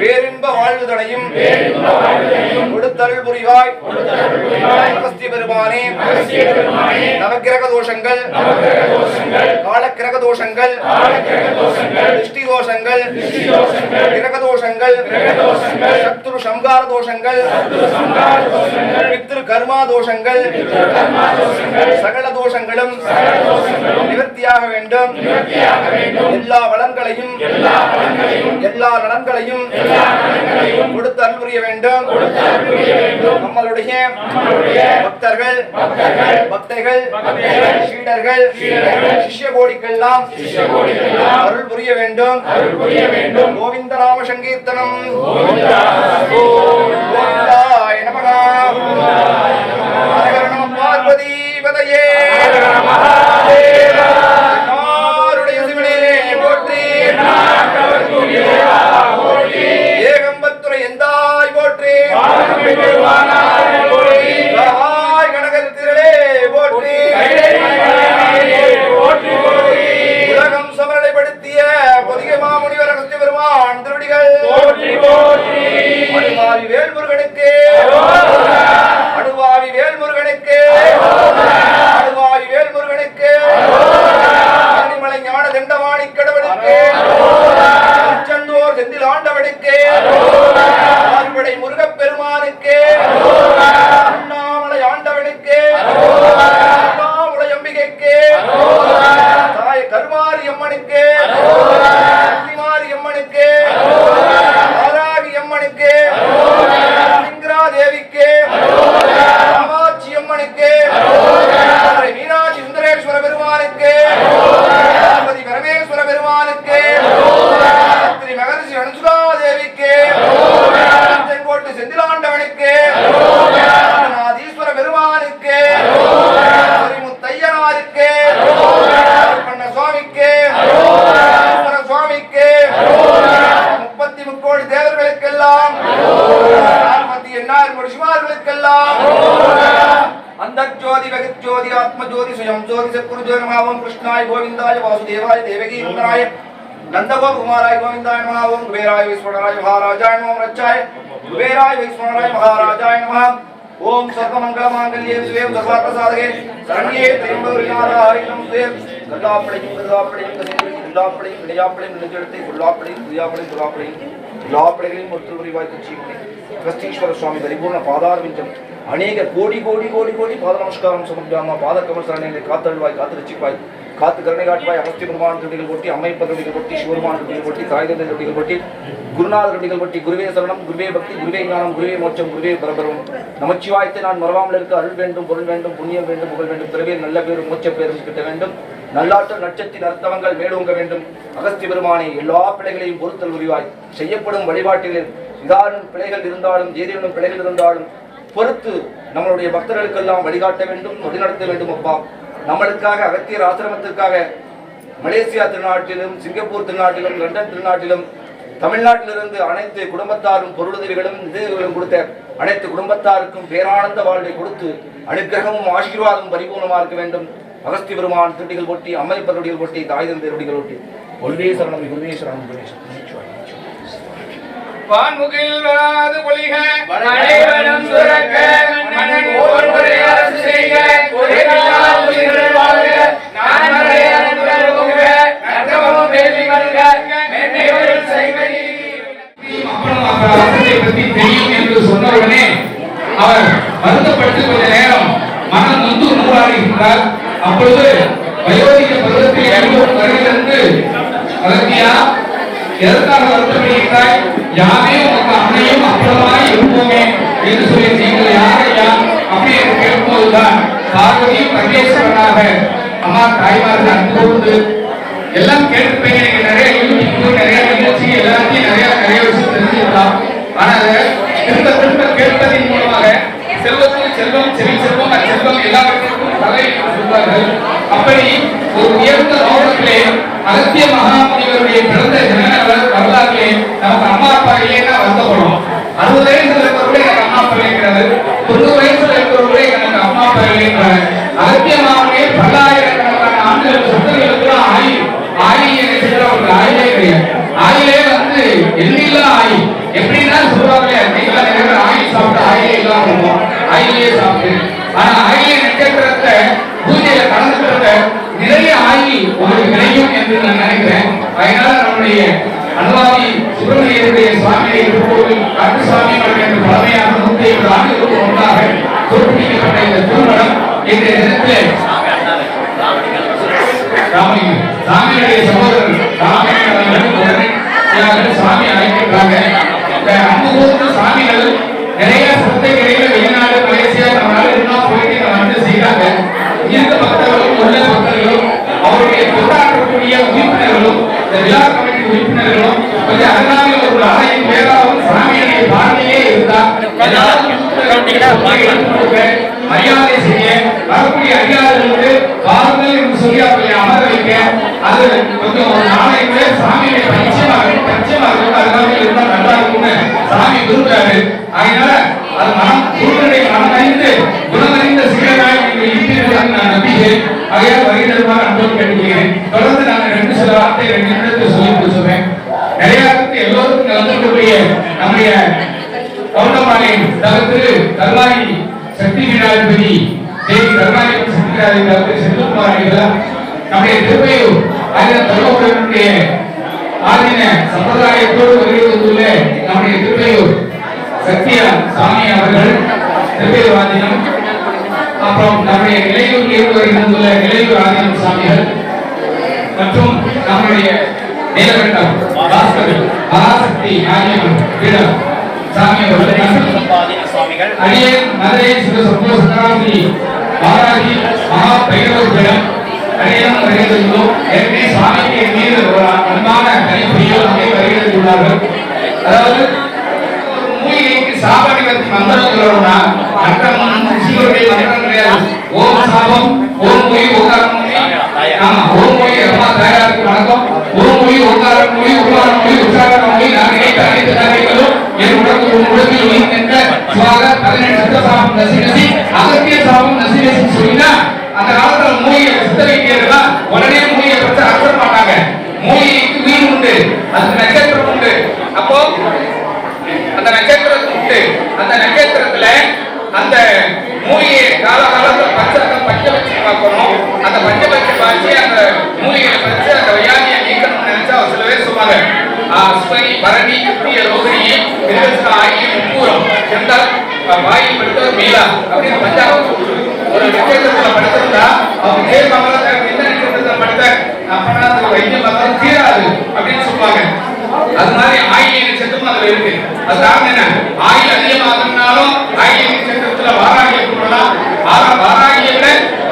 பேரின்ப வாழ்வுதனையும் கொடுத்தருள் புரிவாய். அகஸ்திய பெருமானே நவக்கிரக தோஷங்கள் காலக்கிரக தோஷங்கள் திருஷ்டி தோஷங்கள் கிரக தோஷங்கள் சத்ரு சம்கார தோஷங்கள் பித்ரு கர்மா தோஷங்கள் சகல தோஷங்களும் நிவர்த்தியாக வேண்டும். எல்லா வளங்களையும் எல்லா நலன்களையும் கொடுத்து அருள் புரிய வேண்டும். நம்மளுடைய பக்தர்கள் பக்தைகள் சீடர்கள் சிஷ்ய கோடிக்கெல்லாம் அருள் புரிய வேண்டும். கோவிந்த நாம சங்கீர்த்தனம் கோவிந்தாய நமக. ஹர நம பார்வதி பதையே நாருடைய சிவனே போற்றி ஏகம்பத்துரை எந்தாய் போற்றி கனகர் திரளே போற்றி உலகம் சமநிலைப்படுத்திய பொதிகை மாமுனிவர் அகஸ்திய பெருமான் திருவடிகள் அனுவாவி வேல்முருகனுக்கு அனுவாவி வேல்முருகனுக்கு அனுவாவி வேல்முருகனுக்கு ஆதிமலை ஞான தண்டவாணி கடவுளுக்கு செந்தூர் செந்தில் ஆண்டவனுக்கு ஆறுபடை முருகப் பெருமானுக்கு அண்ணாமலை ஆண்டவனுக்கு அண்ணாமலை அம்பிகைக்கு தாய் கருமாரி அம்மனுக்கு மாரி அம்மனுக்கு ஆராகி அம்மனுக்கு சிங்கரா தேவிக்கு காமாட்சி அம்மனுக்கு மீனாட்சி சுந்தரேஸ்வர பெருமானுக்கு பரமேஸ்வர பெருமானுக்கு ஸ்ரீ மகரிஷி அனுசுகா தேவிக்கு செங்கோட்டு செந்திலாண்டவனுக்கு ज्योति आत्मज्योति स्वयं ज्योति सद्गुरुज्योति नमः। ओम कृष्णाय गोविंदाय वासुदेवाय देवकी नंदनाय नंदगोप कुमाराय गोविंदाय नमः। ओम कुबेराय विश्वनाराय महाराजाय नमः। ओम रच्चाय कुबेराय विश्वनाराय महाराजाय नमः। ओम सर्वमंगलमांगल्ये शिवे सर्वार्थसाधके शरण्ये त्र्यंबके नारायणे नमस्ते। गल्लापड़ेயும் गल्लापड़ेயும் गल्लापड़ेயும் விளையாப்படையும் நெஞ்செடுத்து கொல்லாப்படையும் துயாப்படையும் துலாப்படையும் எல்லாப்படைகளையும் ஒருத்தர் புரிவாய் கட்சியுமே கிருஷ்ணீஸ்வர சுவாமி பரிபூர்ண பாதாரவிந்தம் அநேக கோடி கோடி கோடி கோடி பாத நமஸ்காரம் சமர்ப்பியாமா. பாத கமல் சரணைகளை காத்தழுவாய் காத்து ரட்சிப்பாய் காத்து கருணை காட்டுவாய். அகஸ்திய பெருமான் திருடிகள் கொட்டி அம்மைப்பர் திருடிகள் கொட்டி சிவருமான் திருடிகள் கொட்டி தாய்தந்தை திருடிகள் கொட்டி குருநாதர் திருடிகள் கொட்டி குருவே சரணம் குருவே பக்தி குருவே ஞானம் குருவே மோட்சம் குருவே பரபரம். நமச்சிவாயத்தை நான் மறவாமல் இருக்க அருள் வேண்டும் பொருள் வேண்டும் புண்ணியம் வேண்டும் புகழ் வேண்டும் பிறவியில் நல்ல பேரும் மோட்ச பேரும் கிட்ட வேண்டும். நல்லாற்றல் நட்சத்தின் அர்த்தவங்கள் மேலோங்க வேண்டும். அகஸ்திய பெருமானை எல்லா பிழைகளையும் பொறுத்தல் உரிவாய். செய்யப்படும் வழிபாட்டில் இதாரும் பிழைகள் இருந்தாலும் ஏதேனும் பிழைகள் இருந்தாலும் பொறுத்து நம்மளுடைய பக்தர்களுக்கெல்லாம் வழிகாட்ட வேண்டும் வழிநடத்த வேண்டும். அப்பா நம்மளுக்காக அகத்தியர் ஆசிரமத்திற்காக மலேசியா திருநாட்டிலும் சிங்கப்பூர் திருநாட்டிலும் லண்டன் திருநாட்டிலும் தமிழ்நாட்டிலிருந்து அனைத்து குடும்பத்தாரும் பொருளுதவிகளும் நிதிகளும் கொடுத்த அனைத்து குடும்பத்தாருக்கும் பேரானந்த வாழ்வை கொடுத்து அனுக்கிரகமும் ஆசீர்வாதமும் பரிபூர்ணமாக இருக்க வேண்டும். அகஸ்திய பெருமான் திருடிகள் போட்டி அம்மைப்பருடிகள் போட்டி தாய்தந்தை திருடிகள் போட்டி ஒன்றே சரணம் குருவே சரணம் வான்முகில் வராது பொழிக அனைவரும் சுரக்க மன்னன் ஒருவரை அரசு செய்க கொலைகளால் உயிர்கள் வாழ்க நான்மறை அன்புகள் ஓங்குக நற்றவமும் வேள்வி மல்க மென்மைகள் செய்வதி. அப்பனை பற்றி தெரியும் என்று சொன்னவுடனே அவர் வருத்தப்பட்டு கொஞ்ச நேரம் மனம் நொந்து நூறாடுகின்றார். அப்பொழுது வயோதிக பருவத்தில் எழுபது வருகிறது. அகத்தியா எதற்காக வருத்தப்படுகிறாய்? யாரே உனக்கு அன்னையும் அப்பளமாய் இருப்போமே என்று சொல்லி நீங்கள் யாரையா அப்படி என்று கேட்கும்போதுதான் பார்வதியும் பரமேஸ்வரனாக அம்மா தாய்மார்கள் அன்போடு எல்லாம் கேட்டுப்பேன். நீங்க நிறைய யூடியூப் நிறைய நிகழ்ச்சி எல்லாத்தையும் நிறைய விஷயம் தெரிஞ்சுக்கலாம். ஆனால் திரும்ப திரும்ப கேட்பதன் மூலமாக செல்வத்துக்கு செல்வம் செல்வம் அச்செல்வம் எல்லாவற்றிற்கும் தலை சொல்வார்கள். அப்படி ஒரு உயர்ந்த நோக்கத்திலே அகத்திய மகாமுனிவருடைய பிறந்த வரலாற்றிலே நமக்கு அம்மா அப்பா இல்லைன்னா வருத்தப்படும். 60 வயசுல இருக்கிறவர்களே எனக்கு அம்மா அப்பா இல்லைங்கிறது, 90 வயசுல இருக்கிறவர்களே எனக்கு அம்மா அப்பா இல்லைங்கிறார். அகத்திய மகாமுனிவர் பல்லாயிரக்கணக்கான ஆண்டுகள் சொந்தங்களுக்கு ஆயி என்ன ஒரு ஆயிலே கிடையாது. ஆயிலே வந்து எண்ணில்லா ஆயி எப்படின்னா சொல்லுவாங்க ஆயில் சாப்பிட்டு ஆயிலே இல்லாம இருக்கும் ஆயிலே சாப்பிட்டு. ஆனா ஆயிலே நட்சத்திரத்தை பூஜையில கலந்துக்கிறத நிறைய ஆயில் உங்களுக்கு கிடைக்கும் என்று நான் நினைக்கிறேன். அதனால நம்முடைய அனுவாதி சுப்பிரமணியருடைய சுவாமியை கோவில் காட்டு சுவாமி என்ற பழமையான 150 ஆண்டுகளுக்கு முன்பாக தோற்றுவிக்கப்பட்ட இந்த திருமணம் இன்றைய தினத்தில் சாமியுடைய சகோதரர் சாமி அழைக்கிறாங்க. சாமிகள் நிறைய சந்தைகளில வெளிநாடு மலேசியா நம்மளால இன்னும் போயிட்டு நம்ம செய்யறாங்க. இந்த பக்தர்களும் உள்ள பக்தர்களும் அவருடைய கொண்டாடக்கூடிய உறுப்பினர்களும் இந்த விழா கமிட்டி உறுப்பினர்களும் கொஞ்சம் அருகாமையில் ஒரு ஆலயம் வேறாவும் சாமியுடைய பார்வையே இருந்தால் மரியாதை செய்ய வரக்கூடிய அதிகாரிகளுக்கு பாருங்கள் என்று சொல்லி அவர்களை அமர வைக்க அது கொஞ்சம் ஒரு நாளைக்கு சாமியுடைய பரிச்சயமாக அருகாமையில் இருந்தால் நல்லா இருக்கும்னு சாமி விரும்புறாரு. அதனால அது குருவனுடைய மனமறிந்து குணமறிந்த சீடராய் இருக்கிறார் நான் நம்பிக்கிறேன். ஆகையால் வருகிறதுமாக அன்போடு கேட்டுக்கிறேன். தொடர்ந்து நான் 2 சில வார்த்தை 2 நிமிடத்தில் சொல்லி முடிச்சுவேன். நிறைய எல்லோருக்கும் வந்திருக்கக்கூடிய நம்முடைய கவுண்டமாலை தவிர்த்து கல்வாரி சக்தி பீடாதிபதி தேவி கல்வாரி சக்தி பீடாதிபதி செல்வகுமார் அவர்கள் நம்முடைய திருவையூர் தர்மபுரத்தினுடைய ஆதீன சம்பிரதாயத்தோடு வருவதுள்ள நம்முடைய திருவையூர் சத்யா சாமி அவர்கள் திருவையூர் ஆதீனம், அப்புறம் நம்முடைய இளையூர் இருந்துள்ள இளையூர் ஆதீனம் சாமிகள் மற்றும் நம்முடைய நீலகண்டம் பராசக்தி ஆதீனம் பீடம் சாமி அவர்கள் அடியேன் மதுரை சிவசம்போசனாதி மாராஜி மகா பைரவர் பீடம் அடியேனும் வருகிறோம். ஏற்கனவே சுவாமிக்கு மீது ஒரு அன்பான கணிப்பையோ அங்கே வருகிறார்கள். அதாவது மூலிகைக்கு சாப்பாடு பற்றி மந்திரம் சொல்லணும்னா மந்திரம் சிவருடைய மந்திரம் கிடையாது. ஓம் சாபம் ஓம் மொழி ஓகாரம் மொழி ஓம் மொழி அம்மா தயாருக்கு வணக்கம். ஓம் மொழி ஓகாரம் மொழி உருவான மொழி உச்சாரண மொழி நான் நினைத்த அனைத்து தகவல்களும் என் உடம்பில் என்ற சுவாக 18 சாபம் நசி நசி அகத்திய சாபம் நசி நசி சொல்லினா அந்த காலத்துல மூலிகை சித்த வைத்தியர்கள்லாம் உடனே மூலிகை பற்றி அறுத்த மாட்டாங்க. மூலிகைக்கு உயிர் உண்டு, அதுக்கு நட்சத்திரம் உண்டு. அப்போ அந்த நட்சத்திரத்துக்கு உண்டு. அந்த நட்சத்திரத்துல அந்த மூலிகை காலகாலத்துல பச்சை வச்சு பார்க்கணும். அந்த பச்சை வச்சு பார்த்து அந்த மூலிகையை பறிச்சு அந்த வியாதியை நீக்கணும்னு நினைச்சா சில பேர் சொல்லுவாங்க. அஸ்வனி பரணி கிருத்திய ரோகிணி மிருகசா ஆகிய முப்பூரம் சென்றால் வாயில் படுத்த மீளா அப்படின்னு பஞ்சாபம் ஒரு நட்சத்திரத்துல படுத்திருந்தா அவங்க கேட்பாங்க எந்த நட்சத்திரத்துல படுத்த அப்பனா அந்த வைத்தியம் பார்த்தாலும் தீராது அப்படின்னு சொல்லுவாங்க. அது மாதிரி ஆயிலை நட்சத்திரம் அதுல இருக்கு. அது காரணம் என்ன? ஆயில் அதிகமாகனாலும் ஆயிலை நட்சத்திரத்துல வாராகிய கூடலாம். வாராகிய விட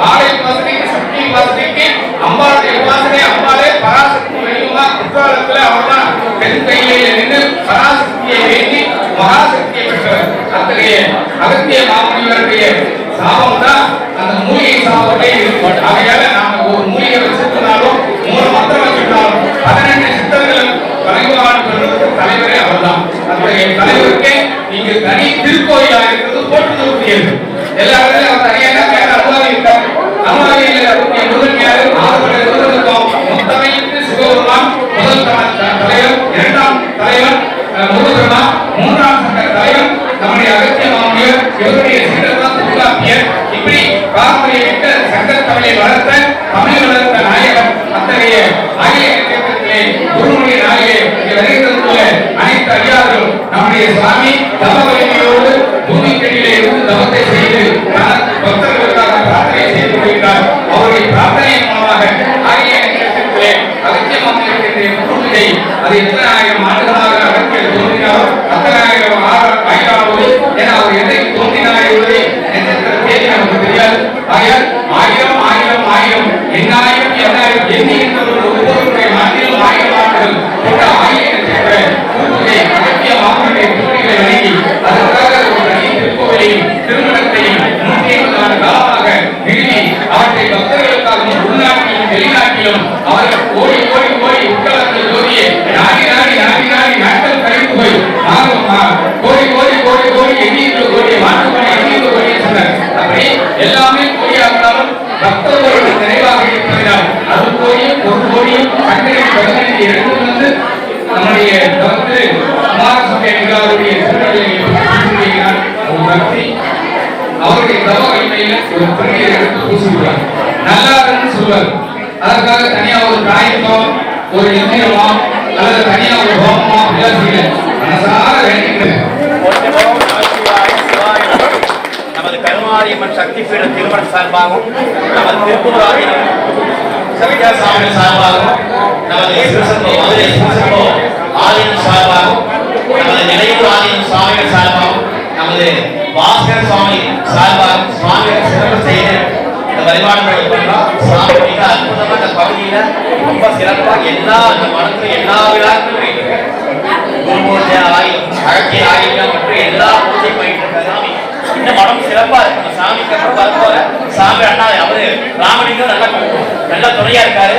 ஆலை உபாசனைக்கு சக்தி உபாசனைக்கு அம்பாளுடைய உபாசனை அம்பாளே பராசக்தி வெளியுமா குற்றாலத்துல அவர்தான் பெண் கையிலே நின்று பராசக்தியை வேண்டி மகாசக்தியை பெற்றவர். அத்தகைய அகத்திய மாமுனிவருடைய சாபம் தான் அந்த மூலிகை சாபத்தை இருக்கும். ஆகையால நாம ஒரு மூலிகை வச்சிருந்தாலும் 3 மந்திரம் வச்சிருந்தாலும் 18 சித்தர்களும் தலைவரே அவர்தான். அத்தகைய தலைவருக்கு இங்கு தனி திருக்கோயிலாக இருக்கிறது போற்றுதலுக்குரியது. எல்லா இடத்துலயும் அவர் தனியாக பேர அனுமதி இருக்கார். அனுமதியில் முருகன் யாரு? 6 இருக்கும். முத்தமைக்கு சிவபெருமான் முதல் தலைவர், 2ஆம் தலைவர் முருகபெருமான், 3ஆம் சங்கர தலைவர் நம்முடைய அகத்திய மாமுனிவர், இவருடைய சீடர்தான் தொல்காப்பியர். இப்படி பாரம்பரியமிக்க சங்கர தமிழை வளர்த்த தமிழ் வளர்த்த நாயகம். அத்தகைய ஆகிய குருமுடைய நாயகே வருகிறதுள்ள அனைத்து அடியார்களும் நம்முடைய சுவாமி தவ வலிமையோடு பூமிக்கடியிலே இருந்து தவத்தை செய்து பக்தர்களுக்காக பிரார்த்தனை செய்து கொள்கிறார். அவருடைய பிரார்த்தனையின் மூலமாக ஆகிய நட்சத்திரத்திலே அகத்திய மாமுனிவருடைய பூஜை அது எத்தனை ஆயிரம் ஆண்டுகளாக அகத்தியர் தோன்றினாரோ அத்தனை ஆயிராவது என அவர் என்றைக்கு தோன்றினார் என்பதை நட்சத்திர தேதி நமக்கு தெரியாது. ஆயிரம் ஆயிரம் ஆயிரம் ஆயிரம் எண்ணாயிரம் எண்ணாயிரம் எண்ணுகின்றவர்கள் ஒவ்வொருவருடைய நாட்டிலும் 1000 ஆண்டுகள் கொண்ட ஆகிய நட்சத்திர பூஜை அகத்திய மாமுனிவருடைய பூஜைகளை வணங்கி அதற்காக ஒரு தனி திருக்கோவிலையும் திருமணத்தையும் 150 ஆண்டு காலமாக நிறுவி அவற்றை பக்தர்களுக்காகவும் உள்நாட்டிலும் வெளிநாட்டிலும் அவர்கள் ஓடி ஓடி ஓடி உட்கலத்தில் ஜோதியை நாடி நாடி நாடி நாடி நாட்கள் கழிந்து போய் கோடி கோடி கோடி கோடி 800 கோடி மாற்றுப்பணி 800 கோடி சொன்னார். அப்படி எல்லாமே கோடியாகனாலும் பக்தர்களுடைய நினைவாக இருப்பதால் அது கோடியும் ஒரு கோடியும் கண்டனை 15 எடுத்து வந்து நம்முடைய தவறு குமாரசுவாமி அவருடைய திருநெல்வேலியில் ஒரு பக்தி அவருடைய தவ வலிமையில ஒரு திருநீரை எடுத்து பூசிவிடுவார். நல்லா இருக்குன்னு சொல்வார். அதற்காக தனியா ஒரு தாயத்தம் ஒரு எந்திரமா அல்லது தனியா ஒரு ஹோமமா எல்லாம் செய்யல. மனசார வேண்டிக்கிறேன். நமது கருமாரியம்மன் சக்தி பீட திருமண சார்பாகவும் நமது திருப்பூர் ஆதீனம் சவிதா சாமி சார்பாகவும் நமது மதுரை ஆதீனம் சார்பாகவும் நமது நிலையூர் ஆதீனம் சுவாமிகள் சார்பாகவும் நமது பாஸ்கர் சுவாமி சார்பாகவும் சுவாமிகள் சிறப்பு செய்து இந்த வழிபாடுகளை பண்ணலாம். சுவாமி மிக அற்புதமாக இந்த பகுதியில ரொம்ப சிறப்பாக எல்லா அந்த மனத்துல எல்லா விழாக்களும் குருபூஜை ஆகியும் அழகிய ஆகியம் மற்றும் எல்லா பூஜை பண்ணிட்டு இருக்காங்க. இந்த மனம் சிறப்பா இருக்கு. சாமிக்கு அப்புறம் வரப்போற சாமி அண்ணா அவரு ராமலிங்கம் நல்ல துணையா இருக்காரு.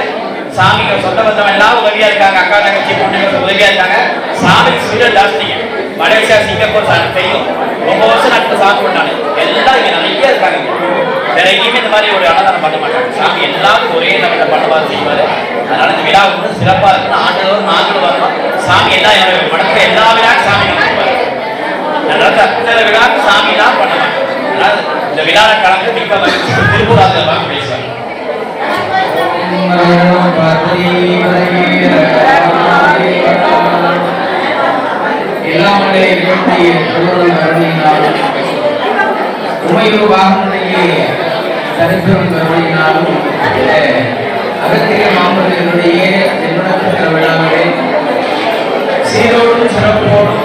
சாமிக்கு சொந்த பந்தம் எல்லாம் உதவியா இருக்காங்க. அக்கா தங்கச்சி பொண்ணுங்க உதவியா இருக்காங்க. சாமிக்கு சுவிட ஜாஸ்திங்க மலேசியா சிங்கப்பூர் சாமி தெரியும். ரொம்ப வருஷம் நாட்டு சாமி பண்ணாங்க. எல்லாம் இங்க நிறைய இருக்காங்க. வேற எங்கேயுமே இந்த மாதிரி ஒரு அன்னதானம் பண்ண மாட்டாங்க. சாமி எல்லாருக்கும் ஒரே நம்ம பண்ணுவார் செய்வாரு. அதனால இந்த விழா வந்து சிறப்பா இருக்குன்னு ஆண்டுகளும் நாங்களும் வரணும். சாமி எல்லா மடத்துல எல்லா விழாக்கும் சாமி நடத்துவார். அதனால அத்தனை விழாக்கு சாமி தான் பண்ணுவாங்க. அதனால இந்த விழாவை கலந்து மிக்க மகிழ்ச்சி. திருப்பூர் ஆதரவாக பேசுவாங்க. உமையூர் வாகனத்தையே சரித்திரம் கருதினாலும் அகத்திய மாமனிதனுடைய திருமணத்திற்கு விழாவிலே சீரோடும் சிறப்போடும்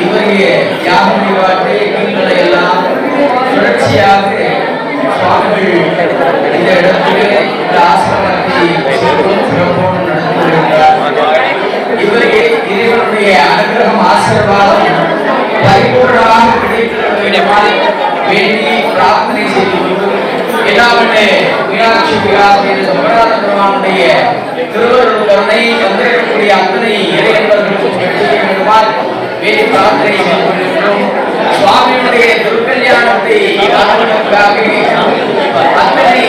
இவருடைய யாக வழிபாட்டு நீங்களை எல்லாம் தொடர்ச்சியாக சுவாமிகள் இந்த இடத்திலே இந்த ஆசிரமத்தை சீரோடும் சிறப்போடும் நடத்தி வருகிறார். இவருக்கு இறைவனுடைய அனுகிரகம் ஆசீர்வாதம் பரிபூர்ணமாக கிடைக்கிறது வேண்டி பிரார்த்தனை செய்து கொண்டு எல்லாமே மீனாட்சி பெருமானுடைய திருவருள் கருணை வந்திருக்கக்கூடிய அத்தனை இறைவர்களுக்கும் வேண்டி பிரார்த்தனை செய்து கொண்டிருக்கிறோம். சுவாமியுடைய திருக்கல்யாணத்தை அத்தனை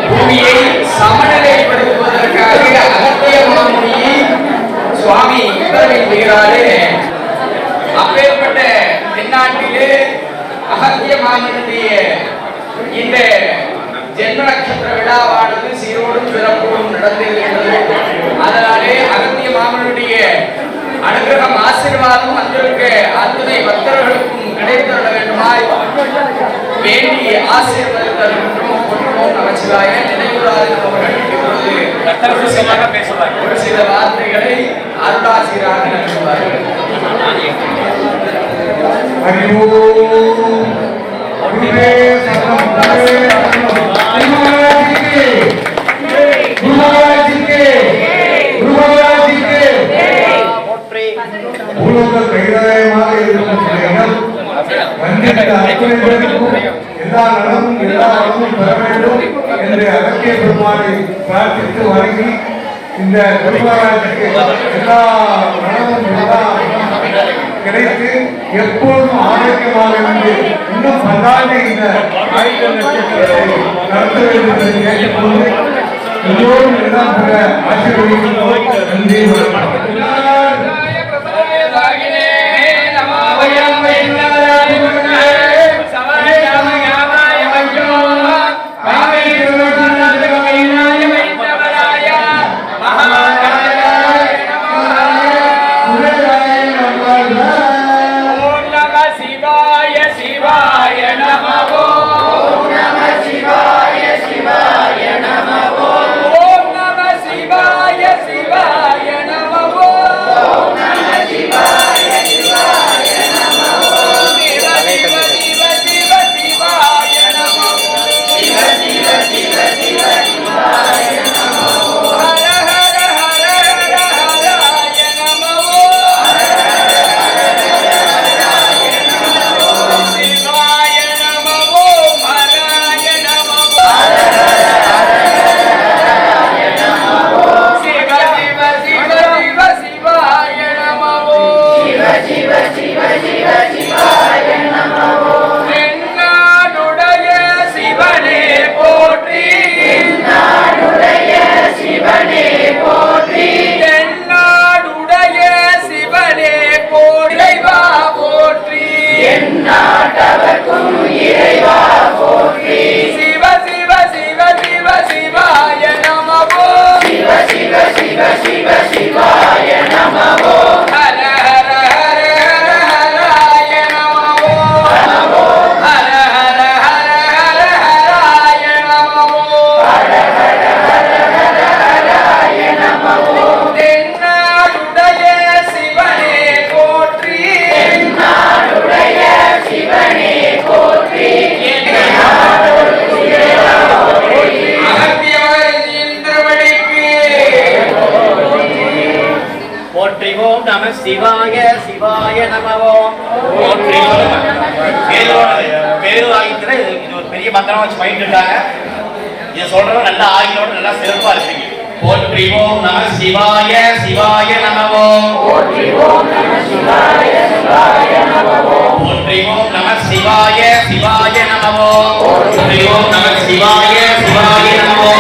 பூமியை சமநிலைப்படுத்துவதற்காக அகத்திய மாமுனி சுவாமி உத்தரவிடுகிறாரு. அப்பேற்பட்ட தென்னாட்டிலே அகத்திய மாமனுடைய இந்த ஜென்ம நட்சத்திர விழாவானது சீரோடும் சிறப்போடும் நடந்திருக்கின்றது. அதனாலே அகத்திய மாமனுடைய அனுகிரகம் ஆசீர்வாதம் வந்திருக்க அத்துணை பக்தர்களுக்கும் கிடைத்துள்ள வேண்டுமாய் வேண்டி ஆசீர்வதித்தோம். நமச்சிவாய நினைவுராஜன் அவர்கள் ஒரு சில வார்த்தைகளை அருளாசிராக நடத்துவார்கள். கைதாயமாக இருக்கும் பிள்ளைகள் வந்திருந்த அத்தனை பேருக்கும் எல்லா நலமும் எல்லா வளமும் பெற வேண்டும் என்று அகத்திய பெருமானை பிரார்த்தித்து வணங்கி இந்த பெருமாளுக்கு எல்லா நலமும் எல்லா கிடைத்து எப்போதும் ஆரோக்கியமாக இருந்து இன்னும் பல்லாண்டு இந்த ஆயுத நட்சத்திரத்தை நடத்த வேண்டும் என்று கேட்டுக்கொண்டு எல்லோரும் எல்லாம் பெற ஆசீர்வதிக்கிறோம். நன்றி. சிவாய சிவாய நமவோ. பேருவாகியத்துல இது ஒரு பெரிய மந்திரம் வச்சு பயிட்டு இருக்காங்க. இதை சொல்றவங்க நல்ல ஆகியோட நல்லா சிறப்பா இருப்பீங்க. போற்றிவோம் நம சிவாய சிவாய நமவோ. போற்றிவோம் நம சிவாய சிவாய நமவோ. போற்றிவோம் நம சிவாய சிவாய நமவோ. போற்றிவோம் நம சிவாய சிவாய நமவோ.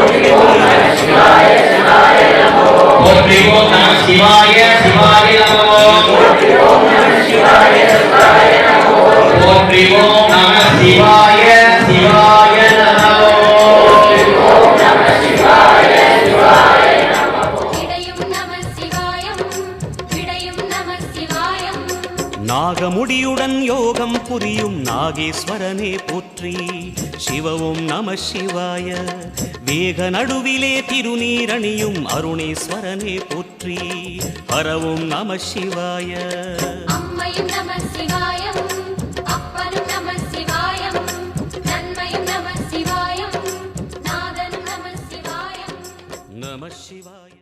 போற்றிவோம் நம சிவாய சிவாய நமவோ. போற்றிவோம் நம சிவாய சிவாய நமவோ. போற்றிவோம் நம சிவாய சிவாய நமவோ. போற்றிவோம் நம சிவாய சிவாய நமவோ. போற்றிவோம் நம சிவாய சிவாய நமவோ. இடையும் நம சிவாயம் இடையும் நம சிவாயம். நாகமுடியுடன் யோகம் புரியும் நாகேஸ்வரனே போற்றி. சிவவும் நம சிவாய. வேக நடுவிலே திருநீரணியும் அருணேஸ்வரனே போற்றி. ஹரவும் நம சிவாய. அம்மையும் நம சிவாயம் அப்பனும் நம சிவாயம். நன்மையும் நம சிவாயம் நாதனும் நம சிவாயம். நம சிவாய.